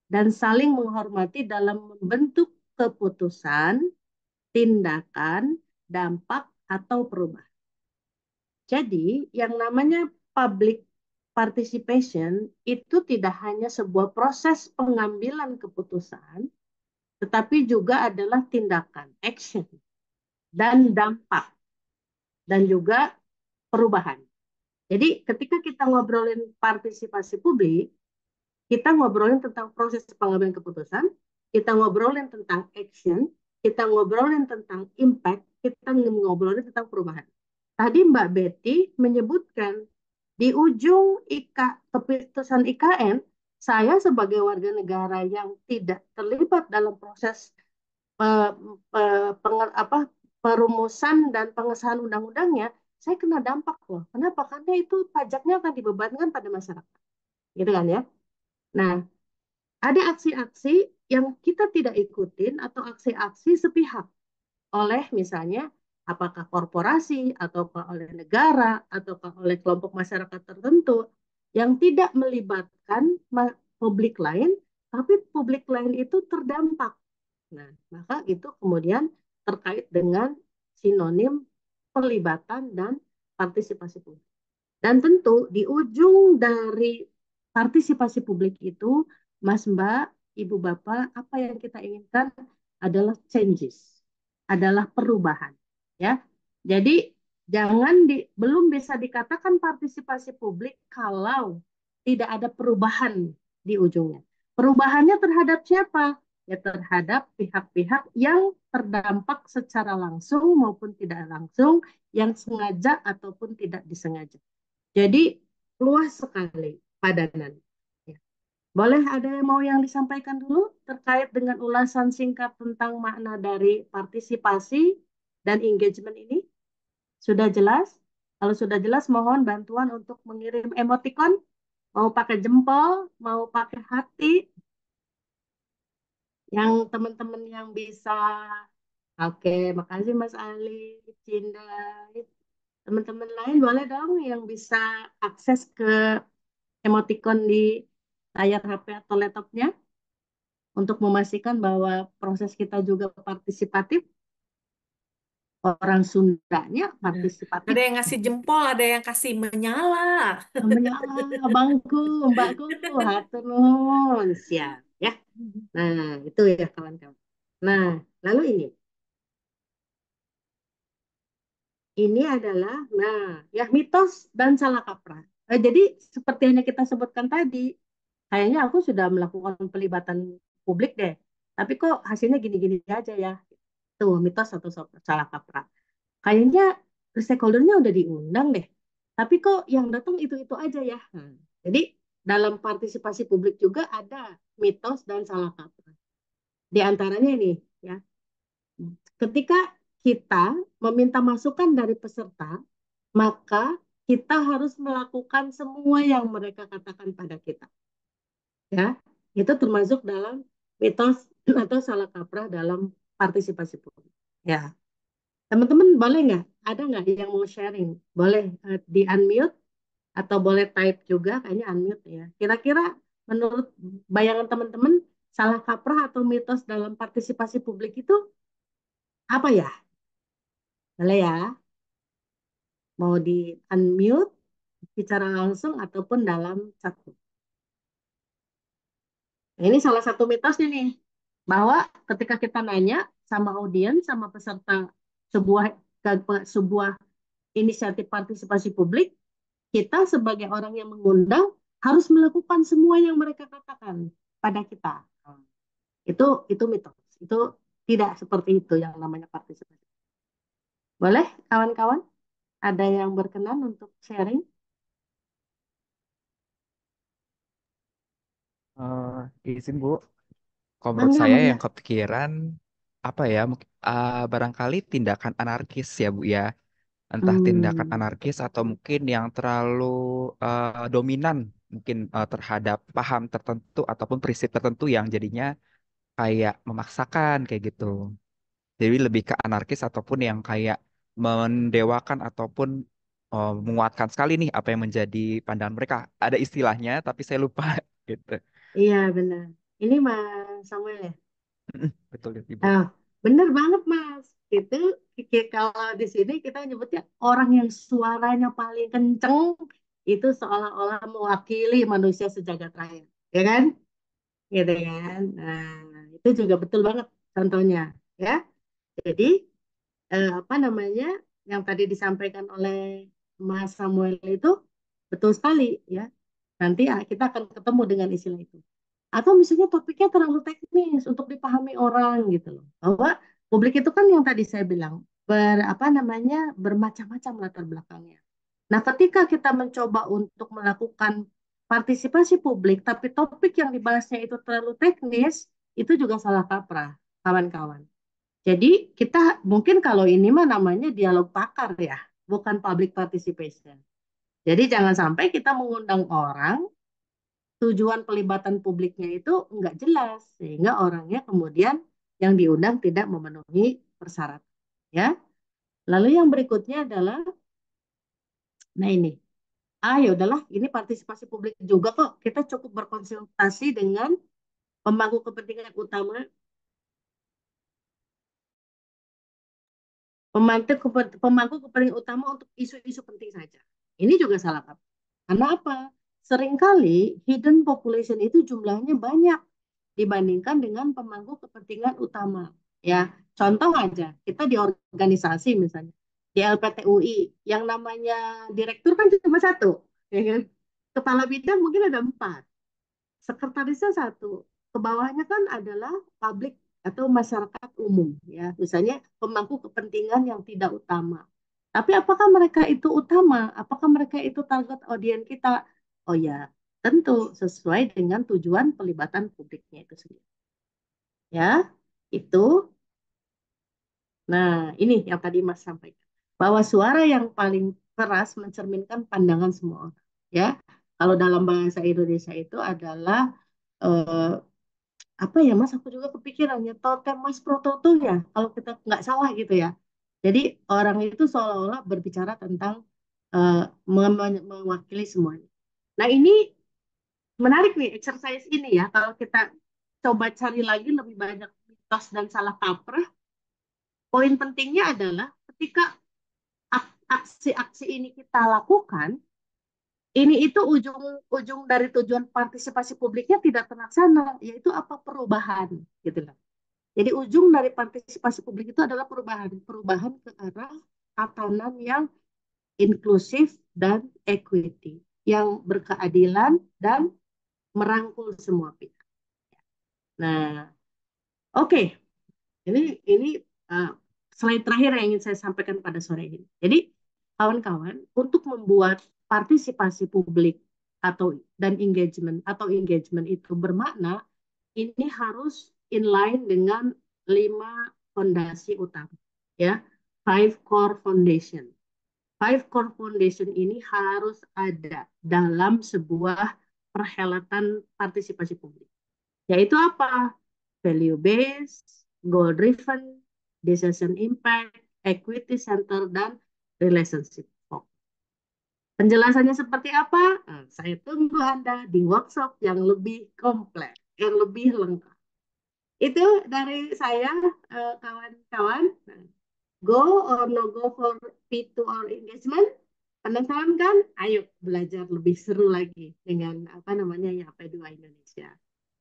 dan saling menghormati dalam membentuk keputusan, tindakan, dampak, atau perubahan. Jadi, yang namanya public participation itu tidak hanya sebuah proses pengambilan keputusan, tetapi juga adalah tindakan, action, dan dampak, dan juga perubahan. Jadi, ketika kita ngobrolin partisipasi publik, kita ngobrolin tentang proses pengambilan keputusan, kita ngobrolin tentang action, kita ngobrolin tentang impact, kita ngobrolin tentang perubahan. Tadi Mbak Betty menyebutkan di ujung keputusan IKN, saya sebagai warga negara yang tidak terlibat dalam proses eh, perumusan dan pengesahan undang-undangnya, saya kena dampak loh. Kenapa? Karena itu pajaknya akan dibebankan pada masyarakat. Gitu kan ya. Nah, ada aksi-aksi yang kita tidak ikutin atau aksi-aksi sepihak oleh misalnya apakah korporasi ataukah oleh negara ataukah oleh kelompok masyarakat tertentu yang tidak melibatkan publik lain, tapi publik lain itu terdampak. Nah, maka itu kemudian terkait dengan sinonim pelibatan dan partisipasi publik. Dan tentu di ujung dari partisipasi publik itu, Mas Mbak, Ibu Bapak, apa yang kita inginkan adalah changes, adalah perubahan, ya. Jadi belum bisa dikatakan partisipasi publik kalau tidak ada perubahan di ujungnya. Perubahannya terhadap siapa? Ya terhadap pihak-pihak yang terdampak secara langsung maupun tidak langsung, yang sengaja ataupun tidak disengaja. Jadi luas sekali padanan. Ya. Boleh ada yang mau yang disampaikan dulu terkait dengan ulasan singkat tentang makna dari partisipasi dan engagement ini? Sudah jelas? Kalau sudah jelas, mohon bantuan untuk mengirim emoticon, mau pakai jempol, mau pakai hati, yang teman-teman yang bisa. Oke, makasih Mas Ali, Cinda. Teman-teman lain boleh dong yang bisa akses ke emoticon di layar HP atau laptopnya untuk memastikan bahwa proses kita juga partisipatif, orang Sundanya Nah, partisipatif. ada yang ngasih jempol, ada yang kasih menyala. Menyala, bangku, mbakku, hatur nuhun, siap ya. Nah, itu ya kawan-kawan. Nah, lalu ini adalah, nah, ya mitos dan salah kaprah. Jadi seperti yang kita sebutkan tadi, kayaknya aku sudah melakukan pelibatan publik deh, tapi kok hasilnya gini-gini aja ya. Tuh, mitos atau salah kaprah. Kayaknya stakeholder-nya udah diundang deh, tapi kok yang datang itu-itu aja ya. Jadi dalam partisipasi publik juga ada mitos dan salah kaprah. Di antaranya ini, ya, ketika kita meminta masukan dari peserta, maka kita harus melakukan semua yang mereka katakan pada kita. Ya, itu termasuk dalam mitos atau salah kaprah dalam partisipasi publik. Ya, teman-teman boleh nggak? Ada nggak yang mau sharing? Boleh di unmute atau boleh type juga, kayaknya unmute ya. Kira-kira menurut bayangan teman-teman, salah kaprah atau mitos dalam partisipasi publik itu apa ya? Boleh ya, mau di unmute, bicara langsung ataupun dalam chat. Nah, ini salah satu mitosnya nih, bahwa ketika kita nanya sama audiens, sama peserta sebuah sebuah inisiatif partisipasi publik, kita sebagai orang yang mengundang harus melakukan semua yang mereka katakan pada kita. Itu mitos. Itu tidak seperti itu yang namanya partisipasi. Boleh kawan-kawan? Ada yang berkenan untuk sharing? Izin Bu, kalau menurut Bangga, saya bangga. yang kepikiran apa ya, barangkali tindakan anarkis ya Bu ya. Entah tindakan Hmm, anarkis atau mungkin yang terlalu dominan mungkin terhadap paham tertentu ataupun prinsip tertentu yang jadinya kayak memaksakan kayak gitu. Jadi lebih ke anarkis ataupun yang kayak mendewakan ataupun menguatkan sekali nih apa yang menjadi pandangan mereka. Ada istilahnya tapi saya lupa gitu. iya benar. Ini Mas Samuel ya? Betul ya Ibu. Ah, bener banget Mas. Itu kalau di sini kita nyebutnya orang yang suaranya paling kenceng itu seolah-olah mewakili manusia sejagat raya, ya kan? Gitu kan? Nah, itu juga betul banget contohnya, ya. Jadi apa namanya yang tadi disampaikan oleh Mas Samuel itu betul sekali, ya. Nanti kita akan ketemu dengan istilah itu. Atau misalnya topiknya terlalu teknis untuk dipahami orang gitu loh. Bahwa publik itu kan yang tadi saya bilang apa namanya bermacam-macam latar belakangnya. Nah, ketika kita mencoba untuk melakukan partisipasi publik, tapi topik yang dibahasnya itu terlalu teknis, itu juga salah kaprah, kawan-kawan. Jadi kita mungkin kalau ini mah namanya dialog pakar ya, bukan public participation. Jadi jangan sampai kita mengundang orang tujuan pelibatan publiknya itu enggak jelas sehingga orangnya kemudian yang diundang tidak memenuhi persyaratan ya. Lalu yang berikutnya adalah nah ini. Ya udahlah, ini partisipasi publik juga kok. Kita cukup berkonsultasi dengan pemangku kepentingan utama, pemangku kepentingan utama untuk isu-isu penting saja. Ini juga salah kaprah. Karena apa? Seringkali hidden population itu jumlahnya banyak dibandingkan dengan pemangku kepentingan utama. Ya, contoh aja, kita di organisasi misalnya, di LPTUI, yang namanya direktur kan cuma satu, ya kan? Kepala bidang mungkin ada empat, sekretarisnya satu, ke bawahnya kan adalah publik atau masyarakat umum, ya, misalnya pemangku kepentingan yang tidak utama. Tapi apakah mereka itu utama? Apakah mereka itu target audiens kita? Oh ya, tentu sesuai dengan tujuan pelibatan publiknya itu sendiri. Ya, itu. Nah, ini yang tadi Mas sampaikan. Bahwa suara yang paling keras mencerminkan pandangan semua orang. Ya, kalau dalam bahasa Indonesia itu adalah eh, apa ya Mas? Aku juga kepikirannya totem Mas Prototo ya, kalau kita nggak salah gitu ya. Jadi orang itu seolah-olah berbicara tentang eh, mewakili semuanya. Nah ini menarik nih exercise ini ya. Kalau kita coba cari lagi lebih banyak mitos dan salah kaprah, poin pentingnya adalah ketika aksi-aksi ini kita lakukan, ini itu ujung dari tujuan partisipasi publiknya tidak terlaksana, yaitu apa perubahan, gitu loh. Jadi ujung dari partisipasi publik itu adalah perubahan, perubahan ke arah tatanan yang inklusif dan equity, yang berkeadilan dan merangkul semua pihak. Nah, oke, ini ini uh, slide terakhir yang ingin saya sampaikan pada sore ini. Jadi, kawan-kawan, untuk membuat partisipasi publik atau engagement itu bermakna, ini harus inline dengan 5 fondasi utama, ya, 5 core foundation. 5 core foundation ini harus ada dalam sebuah perhelatan partisipasi publik. Yaitu apa? Value based, goal driven, decision impact, equity center, dan relationship focus. Penjelasannya seperti apa? Nah, saya tunggu Anda di workshop yang lebih kompleks, yang lebih lengkap. Itu dari saya, kawan-kawan. Nah, go or no go for P2 or engagement? Penasaran kan? Ayo belajar lebih seru lagi dengan apa namanya ya P2 Indonesia.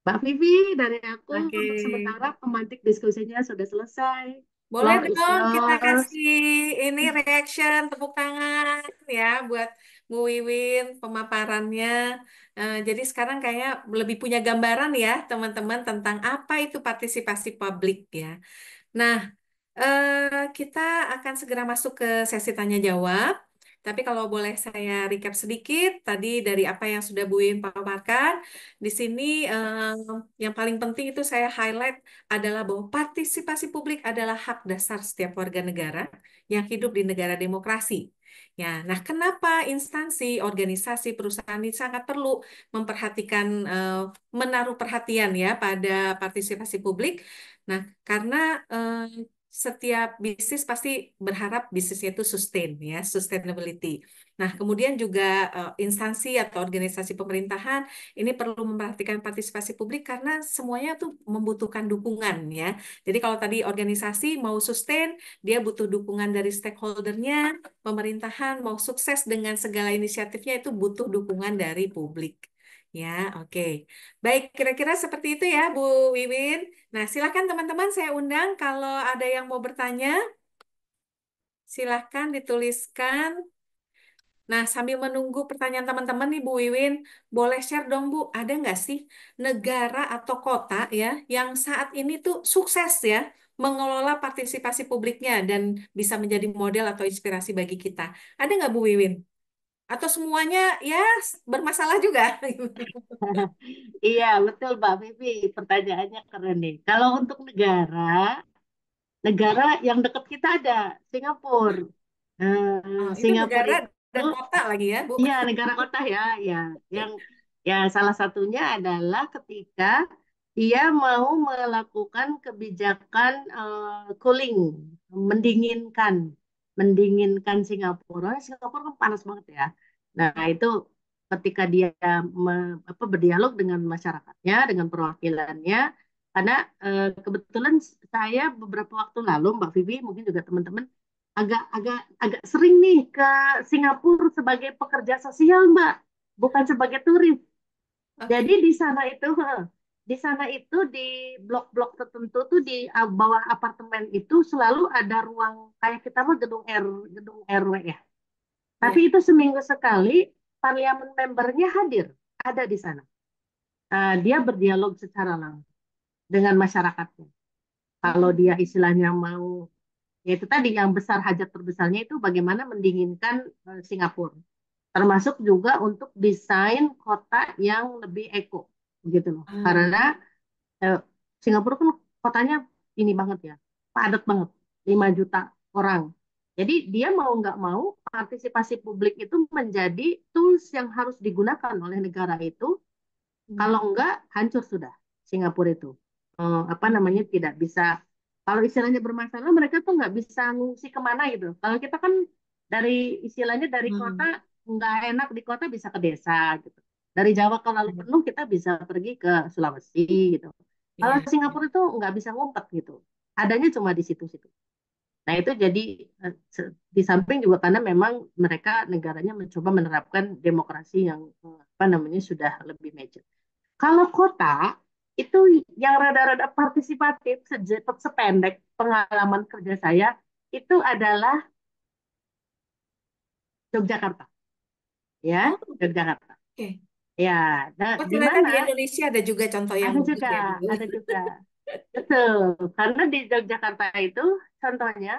Mbak Vivi, dari aku Oke. untuk sementara pemantik diskusinya sudah selesai. Boleh Floor is dong kita yours. kasih ini reaction, tepuk tangan ya buat Bu Wiwin pemaparannya. Jadi sekarang kayaknya lebih punya gambaran ya teman-teman tentang apa itu partisipasi publik ya. Nah, kita akan segera masuk ke sesi tanya jawab. Tapi kalau boleh saya recap sedikit tadi dari apa yang sudah Bu Win paparkan, di sini yang paling penting itu saya highlight adalah bahwa partisipasi publik adalah hak dasar setiap warga negara yang hidup di negara demokrasi. Ya, nah kenapa instansi, organisasi, perusahaan ini sangat perlu memperhatikan, menaruh perhatian ya pada partisipasi publik? Nah, karena setiap bisnis pasti berharap bisnisnya itu sustain ya, sustainability. Nah, kemudian juga instansi atau organisasi pemerintahan ini perlu memperhatikan partisipasi publik karena semuanya tuh membutuhkan dukungan ya. Jadi kalau tadi organisasi mau sustain, dia butuh dukungan dari stakeholdernya, pemerintahan mau sukses dengan segala inisiatifnya itu butuh dukungan dari publik. Ya, oke. Baik, kira-kira seperti itu ya, Bu Wiwin. Nah, silakan teman-teman saya undang kalau ada yang mau bertanya, silahkan dituliskan. Nah, sambil menunggu pertanyaan teman-teman nih Bu Wiwin, boleh share dong Bu, ada nggak sih negara atau kota ya yang saat ini tuh sukses ya mengelola partisipasi publiknya dan bisa menjadi model atau inspirasi bagi kita? Ada nggak Bu Wiwin? Atau semuanya ya bermasalah juga? Iya, betul Mbak Vivi. Pertanyaannya keren nih. Kalau untuk negara, negara yang dekat kita ada Singapura. Oh, itu Singapura negara itu, dan kota lagi ya, Bu. iya negara kota ya, ya, yang ya salah satunya adalah ketika dia mau melakukan kebijakan cooling, mendinginkan, mendinginkan Singapura. Singapura kan panas banget ya. Nah itu ketika dia berdialog dengan masyarakatnya, dengan perwakilannya, karena kebetulan saya beberapa waktu lalu, Mbak Vivi, mungkin juga teman-teman agak agak agak sering nih ke Singapura sebagai pekerja sosial, Mbak, bukan sebagai turis. Oke. Jadi di sana itu di blok-blok tertentu tuh di bawah apartemen itu selalu ada ruang kayak kita mah gedung RW ya. Tapi Ya. itu seminggu sekali parlemen membernya hadir, ada di sana. Dia berdialog secara langsung dengan masyarakatnya. Kalau dia Hmm. istilahnya mau, ya itu tadi yang besar hajat terbesarnya itu bagaimana mendinginkan Singapura. Termasuk juga untuk desain kota yang lebih eko, gitu loh. Ah, Karena eh, Singapura kan kotanya ini banget ya, padat banget, 5 juta orang. Jadi dia mau nggak mau partisipasi publik itu menjadi tools yang harus digunakan oleh negara itu. Kalau enggak, hancur sudah Singapura itu. Apa namanya, tidak bisa. Kalau istilahnya bermasalah, mereka tuh nggak bisa ngungsi kemana gitu. Kalau kita kan dari istilahnya dari kota, nggak enak di kota bisa ke desa gitu. Dari Jawa kalau lalu penuh kita bisa pergi ke Sulawesi gitu. Kalau Iya. Singapura itu nggak bisa ngumpet gitu. Adanya cuma di situ-situ. Nah itu jadi di samping juga karena memang mereka negaranya mencoba menerapkan demokrasi yang apa namanya sudah lebih mature. Kalau kota itu yang rada-rada partisipatif sependek pengalaman kerja saya itu adalah Yogyakarta, ya Oh, Yogyakarta. oke. Ya, nah, Oh, di ternyata mana di Indonesia ada juga contoh yang ada bagus juga, ya, Bu. ada juga. Betul, karena di Yogyakarta itu contohnya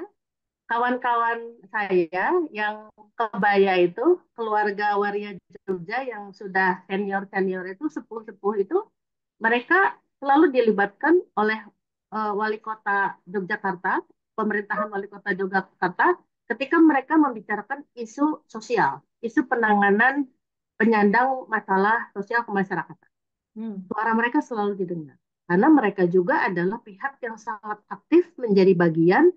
kawan-kawan saya yang kebaya itu keluarga waria Jogja yang sudah senior-senior itu sepuh-sepuh itu mereka selalu dilibatkan oleh wali kota Yogyakarta, pemerintahan wali kota Yogyakarta ketika mereka membicarakan isu sosial, isu penanganan penyandang masalah sosial kemasyarakatan. Hmm. Suara mereka selalu didengar karena mereka juga adalah pihak yang sangat aktif menjadi bagian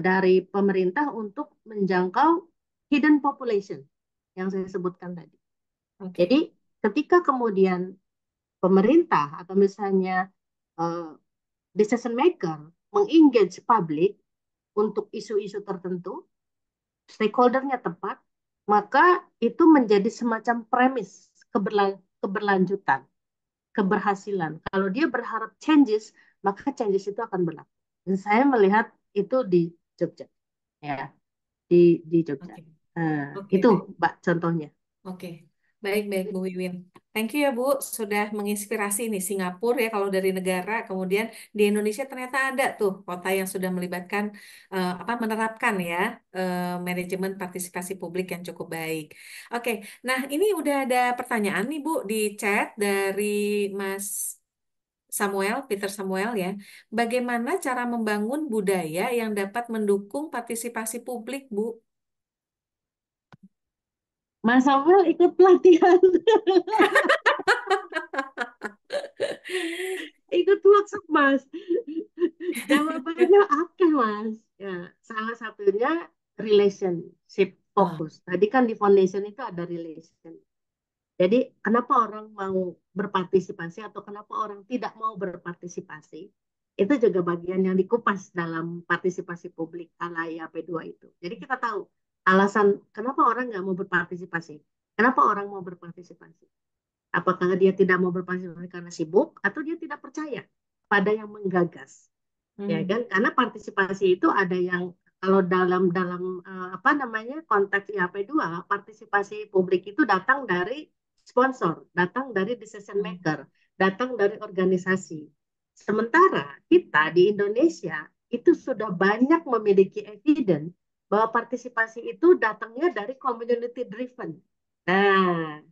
dari pemerintah untuk menjangkau hidden population yang saya sebutkan tadi. Oke. Jadi ketika kemudian pemerintah atau misalnya uh, decision maker mengengage publik untuk isu-isu tertentu, stakeholdernya tepat, maka itu menjadi semacam premis keberlanjutan, keberhasilan. Kalau dia berharap changes, maka changes itu akan berlaku. Dan saya melihat itu di Jogja, ya, di Jogja. Oke. Oke, Itu, baik. Mbak, contohnya. Oke, baik-baik Bu Wiwin. Thank you ya Bu, sudah menginspirasi nih Singapura ya kalau dari negara, kemudian di Indonesia ternyata ada tuh kota yang sudah melibatkan apa menerapkan ya manajemen partisipasi publik yang cukup baik. Oke, nah ini udah ada pertanyaan nih Bu di chat dari Mas Samuel, Peter Samuel ya. Bagaimana cara membangun budaya yang dapat mendukung partisipasi publik, Bu? Mas Samuel ikut pelatihan, ikut workshop, Mas. Jawabannya apa, Mas? Ya, salah satunya relationship Ah, fokus. Tadi kan di foundation itu ada relation. Jadi, kenapa orang mau berpartisipasi atau kenapa orang tidak mau berpartisipasi? Itu juga bagian yang dikupas dalam partisipasi publik ala IAP2 itu. Jadi kita tahu alasan kenapa orang nggak mau berpartisipasi. Kenapa orang mau berpartisipasi? Apakah dia tidak mau berpartisipasi karena sibuk atau dia tidak percaya pada yang menggagas? Ya hmm, kan? Karena partisipasi itu ada yang kalau dalam dalam apa namanya konteks IAP2 partisipasi publik itu datang dari sponsor, datang dari decision hmm, maker, datang dari organisasi. Sementara kita di Indonesia itu sudah banyak memiliki evidence bahwa partisipasi itu datangnya dari community driven. Nah,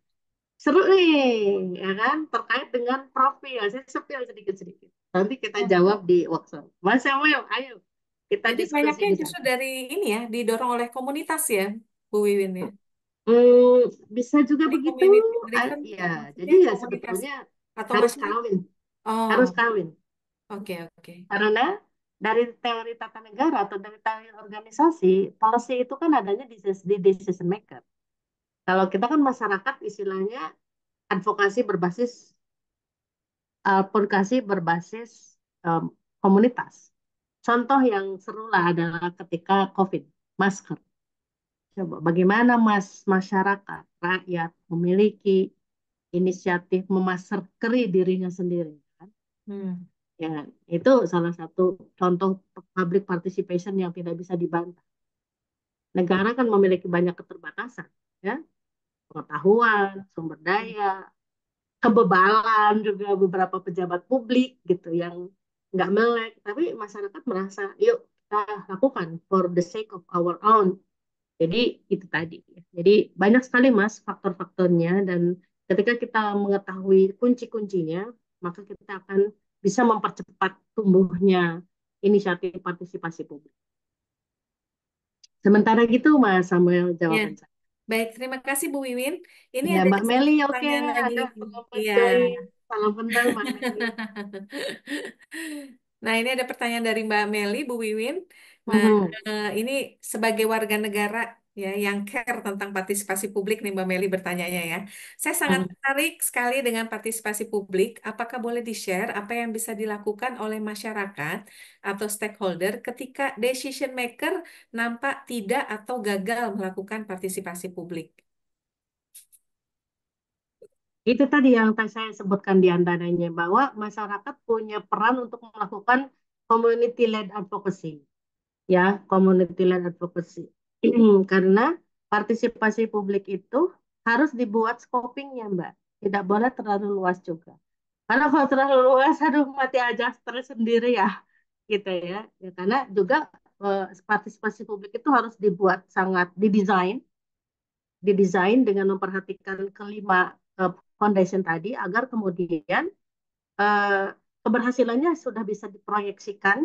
seru nih, ya kan? Terkait dengan profil, saya sepil sedikit-sedikit. Nanti kita hmm. jawab di workshop. Mas Samuel, ayo kita Jadi diskusi banyaknya di justru sana. dari ini ya, didorong oleh komunitas ya, Bu Wiwin ya. Hmm, bisa juga Jadi begitu. community driven Ya, jadi maksudnya ya komunitas sebetulnya atau harus masyarakat. kawin, Oh, harus kawin. oke oke. Karena dari teori tata negara atau dari teori organisasi, policy itu kan adanya di decision maker. Kalau kita kan masyarakat istilahnya advokasi berbasis um, komunitas. Contoh yang seru lah adalah ketika COVID, masker. Coba bagaimana masyarakat, rakyat memiliki inisiatif memaskeri dirinya sendiri. Kan? Hmm, Ya, itu salah satu contoh public participation yang tidak bisa dibantah. Negara kan memiliki banyak keterbatasan, ya, pengetahuan, sumber daya, kebebalan juga beberapa pejabat publik gitu yang nggak melek, tapi masyarakat merasa yuk kita lakukan for the sake of our own. Jadi itu tadi. Jadi banyak sekali Mas faktor-faktornya dan ketika kita mengetahui kunci-kuncinya, maka kita akan bisa mempercepat tumbuhnya inisiatif partisipasi publik. Sementara gitu Mas Samuel Ya, jawaban saya. baik. Terima kasih Bu Wiwin. Ini Ya ada Mbak satu Meli, oke, pertanyaan lagi. ada pendapat Iya. join. Salam kenal Mbak Meli. Nah, ini ada pertanyaan dari Mbak Meli, Bu Wiwin. Nah, Mhm, ini sebagai warga negara ya yang care tentang partisipasi publik nih Mbak Meli bertanyanya ya. Saya sangat mhm. tertarik sekali dengan partisipasi publik. Apakah boleh di-share apa yang bisa dilakukan oleh masyarakat atau stakeholder ketika decision maker nampak tidak atau gagal melakukan partisipasi publik? Itu tadi yang saya sebutkan di antaranya bahwa masyarakat punya peran untuk melakukan community led advocacy, ya, community led advocacy. Karena partisipasi publik itu harus dibuat scopingnya, Mbak. Tidak boleh terlalu luas juga. Karena kalau terlalu luas, aduh mati aja stres sendiri ya, gitu ya. Ya karena juga partisipasi publik itu harus dibuat sangat didesain dengan memperhatikan kelima foundation tadi agar kemudian eh, keberhasilannya sudah bisa diproyeksikan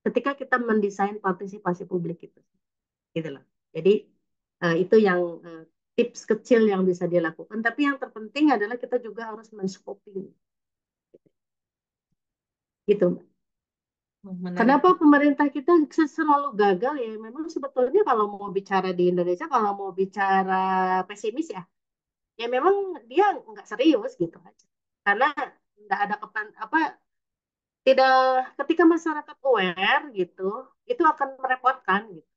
ketika kita mendesain partisipasi publik itu, gitu loh. Jadi itu yang tips kecil yang bisa dilakukan. Tapi yang terpenting adalah kita juga harus men-scoping, gitu. Menarik. Kenapa pemerintah kita selalu gagal ya? Memang sebetulnya kalau mau bicara di Indonesia, kalau mau bicara pesimis ya, ya memang dia nggak serius gitu aja. Karena nggak ada apa tidak ketika masyarakat aware gitu, itu akan merepotkan gitu.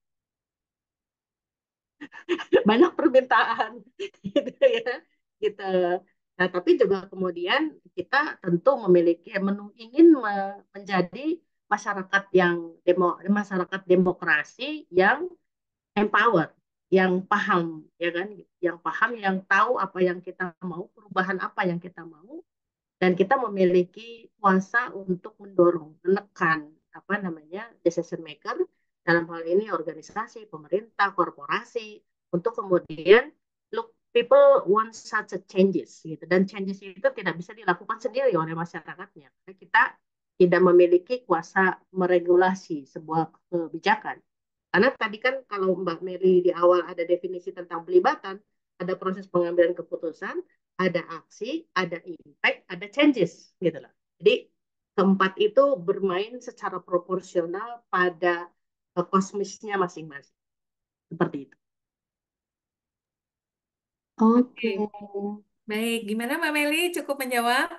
Banyak permintaan gitu ya. Gitu. Nah, tapi juga kemudian kita tentu memiliki ingin menjadi masyarakat yang masyarakat demokrasi yang empower, yang paham, ya kan, yang paham, yang tahu apa yang kita mau, perubahan apa yang kita mau, dan kita memiliki kuasa untuk mendorong, menekan apa namanya decision maker dalam hal ini organisasi, pemerintah, korporasi untuk kemudian look people want such a changes gitu dan changes itu tidak bisa dilakukan sendiri oleh masyarakatnya karena kita tidak memiliki kuasa meregulasi sebuah kebijakan. Karena tadi kan kalau Mbak Mary di awal ada definisi tentang pelibatan, ada proses pengambilan keputusan, ada aksi, ada impact, ada changes gitu loh. Jadi keempat itu bermain secara proporsional pada kosmisnya masing-masing. Seperti itu. Oke. Oke. Baik, gimana Mbak Meli? Cukup menjawab?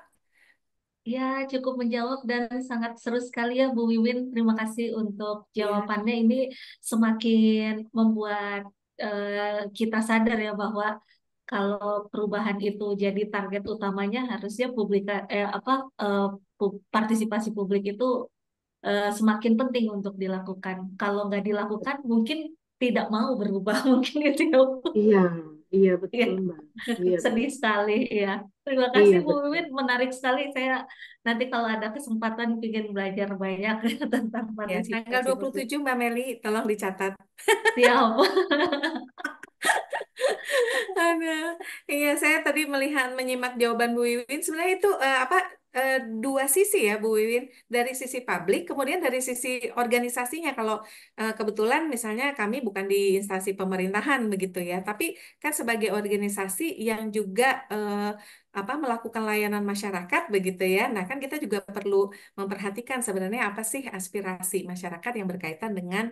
Ya, cukup menjawab dan sangat seru sekali ya Bu Wiwin. Terima kasih untuk Ya, jawabannya. Ini semakin membuat kita sadar ya bahwa kalau perubahan itu jadi target utamanya harusnya partisipasi publik itu semakin penting untuk dilakukan. Kalau nggak dilakukan mungkin tidak mau berubah mungkin itu ya. iya, iya Ya. betul Mbak. Iya Sedih betul. sekali ya. Terima kasih Iya Bu betul. Wiwin, menarik sekali. Saya nanti kalau ada kesempatan ingin belajar banyak tentang Ya, tanggal partisipasi publik. 27 Mbak Meli, tolong dicatat. Siap. Ada. Iya, saya tadi melihat menyimak jawaban Bu Wiwin. Sebenarnya itu dua sisi ya Bu Wiwin. Dari sisi publik, kemudian dari sisi organisasinya. Kalau kebetulan misalnya kami bukan di instansi pemerintahan begitu ya, tapi kan sebagai organisasi yang juga melakukan layanan masyarakat begitu ya. Nah, kan kita juga perlu memperhatikan sebenarnya apa sih aspirasi masyarakat yang berkaitan dengan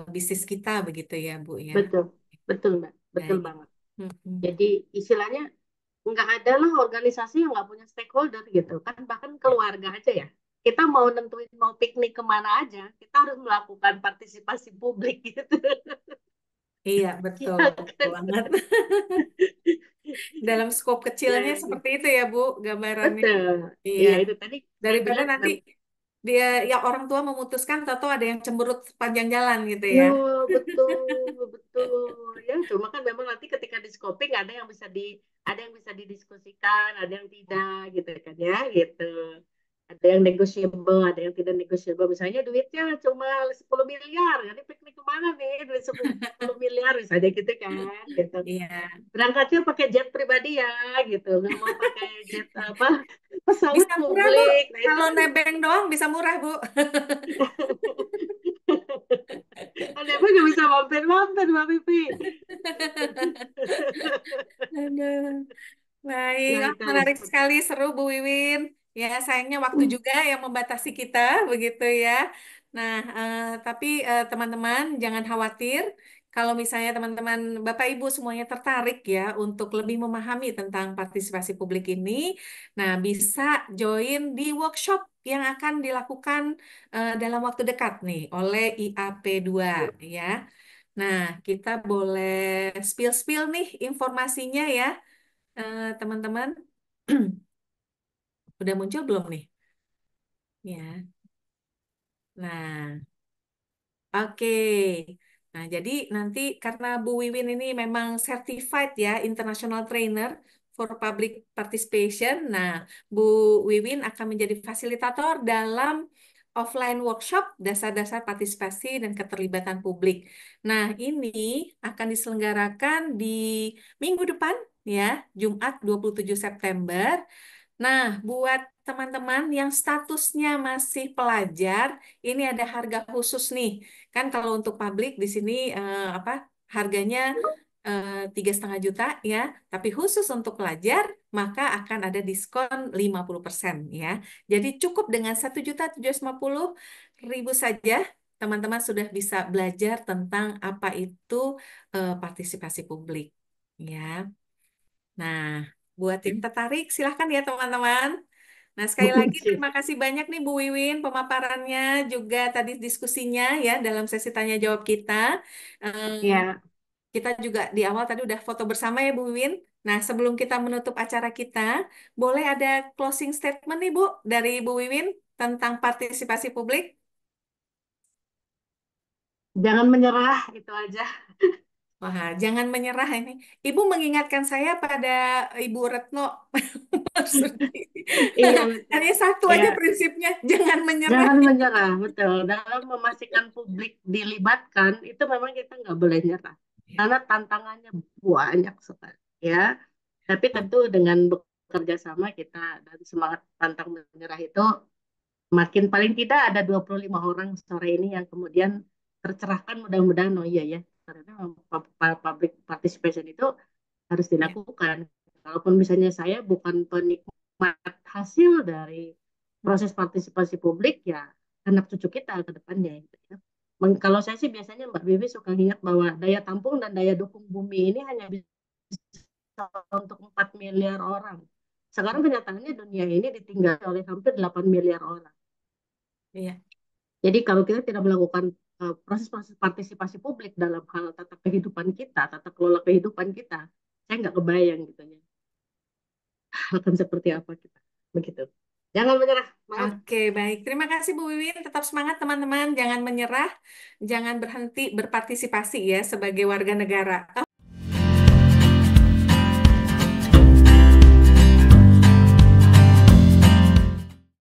bisnis kita begitu ya, Bu ya. Betul. Betul Mbak. Betul Baik. banget. Mm-mm. Jadi istilahnya nggak ada lah organisasi yang nggak punya stakeholder gitu kan, bahkan keluarga aja ya, kita mau nentuin mau piknik kemana aja kita harus melakukan partisipasi publik gitu. Iya, betul, Iya betul kan. banget. Dalam skop Ya, kecilnya gitu. seperti itu ya, Bu, gambarannya. Betul. Iya, Iya itu tadi saya daripada bilang nanti dia ya orang tua memutuskan atau ada yang cemberut sepanjang jalan gitu yo ya. betul betul ya, cuma kan memang nanti ketika di scoping ada yang bisa didiskusikan, ada yang tidak gitu kan ya gitu. Ada yang negotiable, ada yang tidak negotiable. Misalnya duitnya cuma 10 miliar, jadi piknik kemana nih duit 10 miliar misalnya gitu kan, gitu. Iya. Berangkatnya pakai jet pribadi ya, gitu. Nggak mau pakai jet apa pesawat Bisa murah, Bu. publik. Nah itu Kalau kan nebeng doang bisa murah, Bu. ada apa nggak bisa mampir-mampir Mbak Pipi. Aduh. Baik, Nah oh, itu menarik seperti sekali, itu. seru Bu Wiwin. Ya, sayangnya waktu juga yang membatasi kita, begitu ya. Nah, tapi teman-teman jangan khawatir. Kalau misalnya teman-teman, Bapak Ibu semuanya tertarik ya untuk lebih memahami tentang partisipasi publik ini, nah bisa join di workshop yang akan dilakukan dalam waktu dekat nih oleh IAP2 ya. Nah, kita boleh spill-spill nih informasinya ya. Teman-teman, udah muncul belum nih? Ya. Nah, oke. Nah, jadi nanti karena Bu Wiwin ini memang certified ya, international trainer for public participation. Nah, Bu Wiwin akan menjadi fasilitator dalam offline workshop dasar-dasar partisipasi dan keterlibatan publik. Nah, ini akan diselenggarakan di minggu depan ya, Jumat 27 September. Nah, buat teman-teman yang statusnya masih pelajar, ini ada harga khusus nih. Kan kalau untuk publik di sini apa harganya 3,5 juta ya, tapi khusus untuk pelajar maka akan ada diskon 50% ya. Jadi cukup dengan 1.750.000 saja teman-teman sudah bisa belajar tentang apa itu partisipasi publik ya. Nah, buat yang tertarik, silahkan ya teman-teman. Nah, sekali lagi terima kasih banyak nih Bu Wiwin pemaparannya, juga tadi diskusinya ya dalam sesi tanya jawab kita. Eh, Ya, kita juga di awal tadi udah foto bersama ya Bu Wiwin. Nah, sebelum kita menutup acara kita, boleh ada closing statement nih Bu dari Bu Wiwin tentang partisipasi publik? jangan menyerah itu aja. Wah, jangan menyerah ini. Ibu mengingatkan saya pada Ibu Retno Marsudi. Iya betul. Hanya satu Ya, aja prinsipnya, jangan menyerah. jangan menyerah, betul. Dalam memastikan publik dilibatkan, itu memang kita nggak boleh nyerah. Karena tantangannya banyak sekali, ya. Tapi tentu dengan bekerja sama kita dan semangat pantang menyerah itu makin paling tidak ada 25 orang sore ini yang kemudian tercerahkan mudah-mudahan oh iya ya. Karena public participation itu harus Ya, dilakukan. Kalaupun misalnya saya bukan penikmat hasil dari proses partisipasi publik, ya anak cucu kita ke depannya. Gitu ya. Kalau saya sih biasanya Mbak Bibi suka ingat bahwa daya tampung dan daya dukung bumi ini hanya bisa untuk 4 miliar orang. Sekarang kenyataannya dunia ini ditinggali oleh hampir 8 miliar orang. iya. Jadi kalau kita tidak melakukan proses-proses partisipasi publik dalam hal tata kehidupan kita, tata kelola kehidupan kita, saya nggak kebayang gitu ya akan seperti apa kita. Begitu. Jangan menyerah. Maaf. Oke, baik. Terima kasih Bu Wiwin. Tetap semangat teman-teman. Jangan menyerah. Jangan berhenti berpartisipasi ya sebagai warga negara.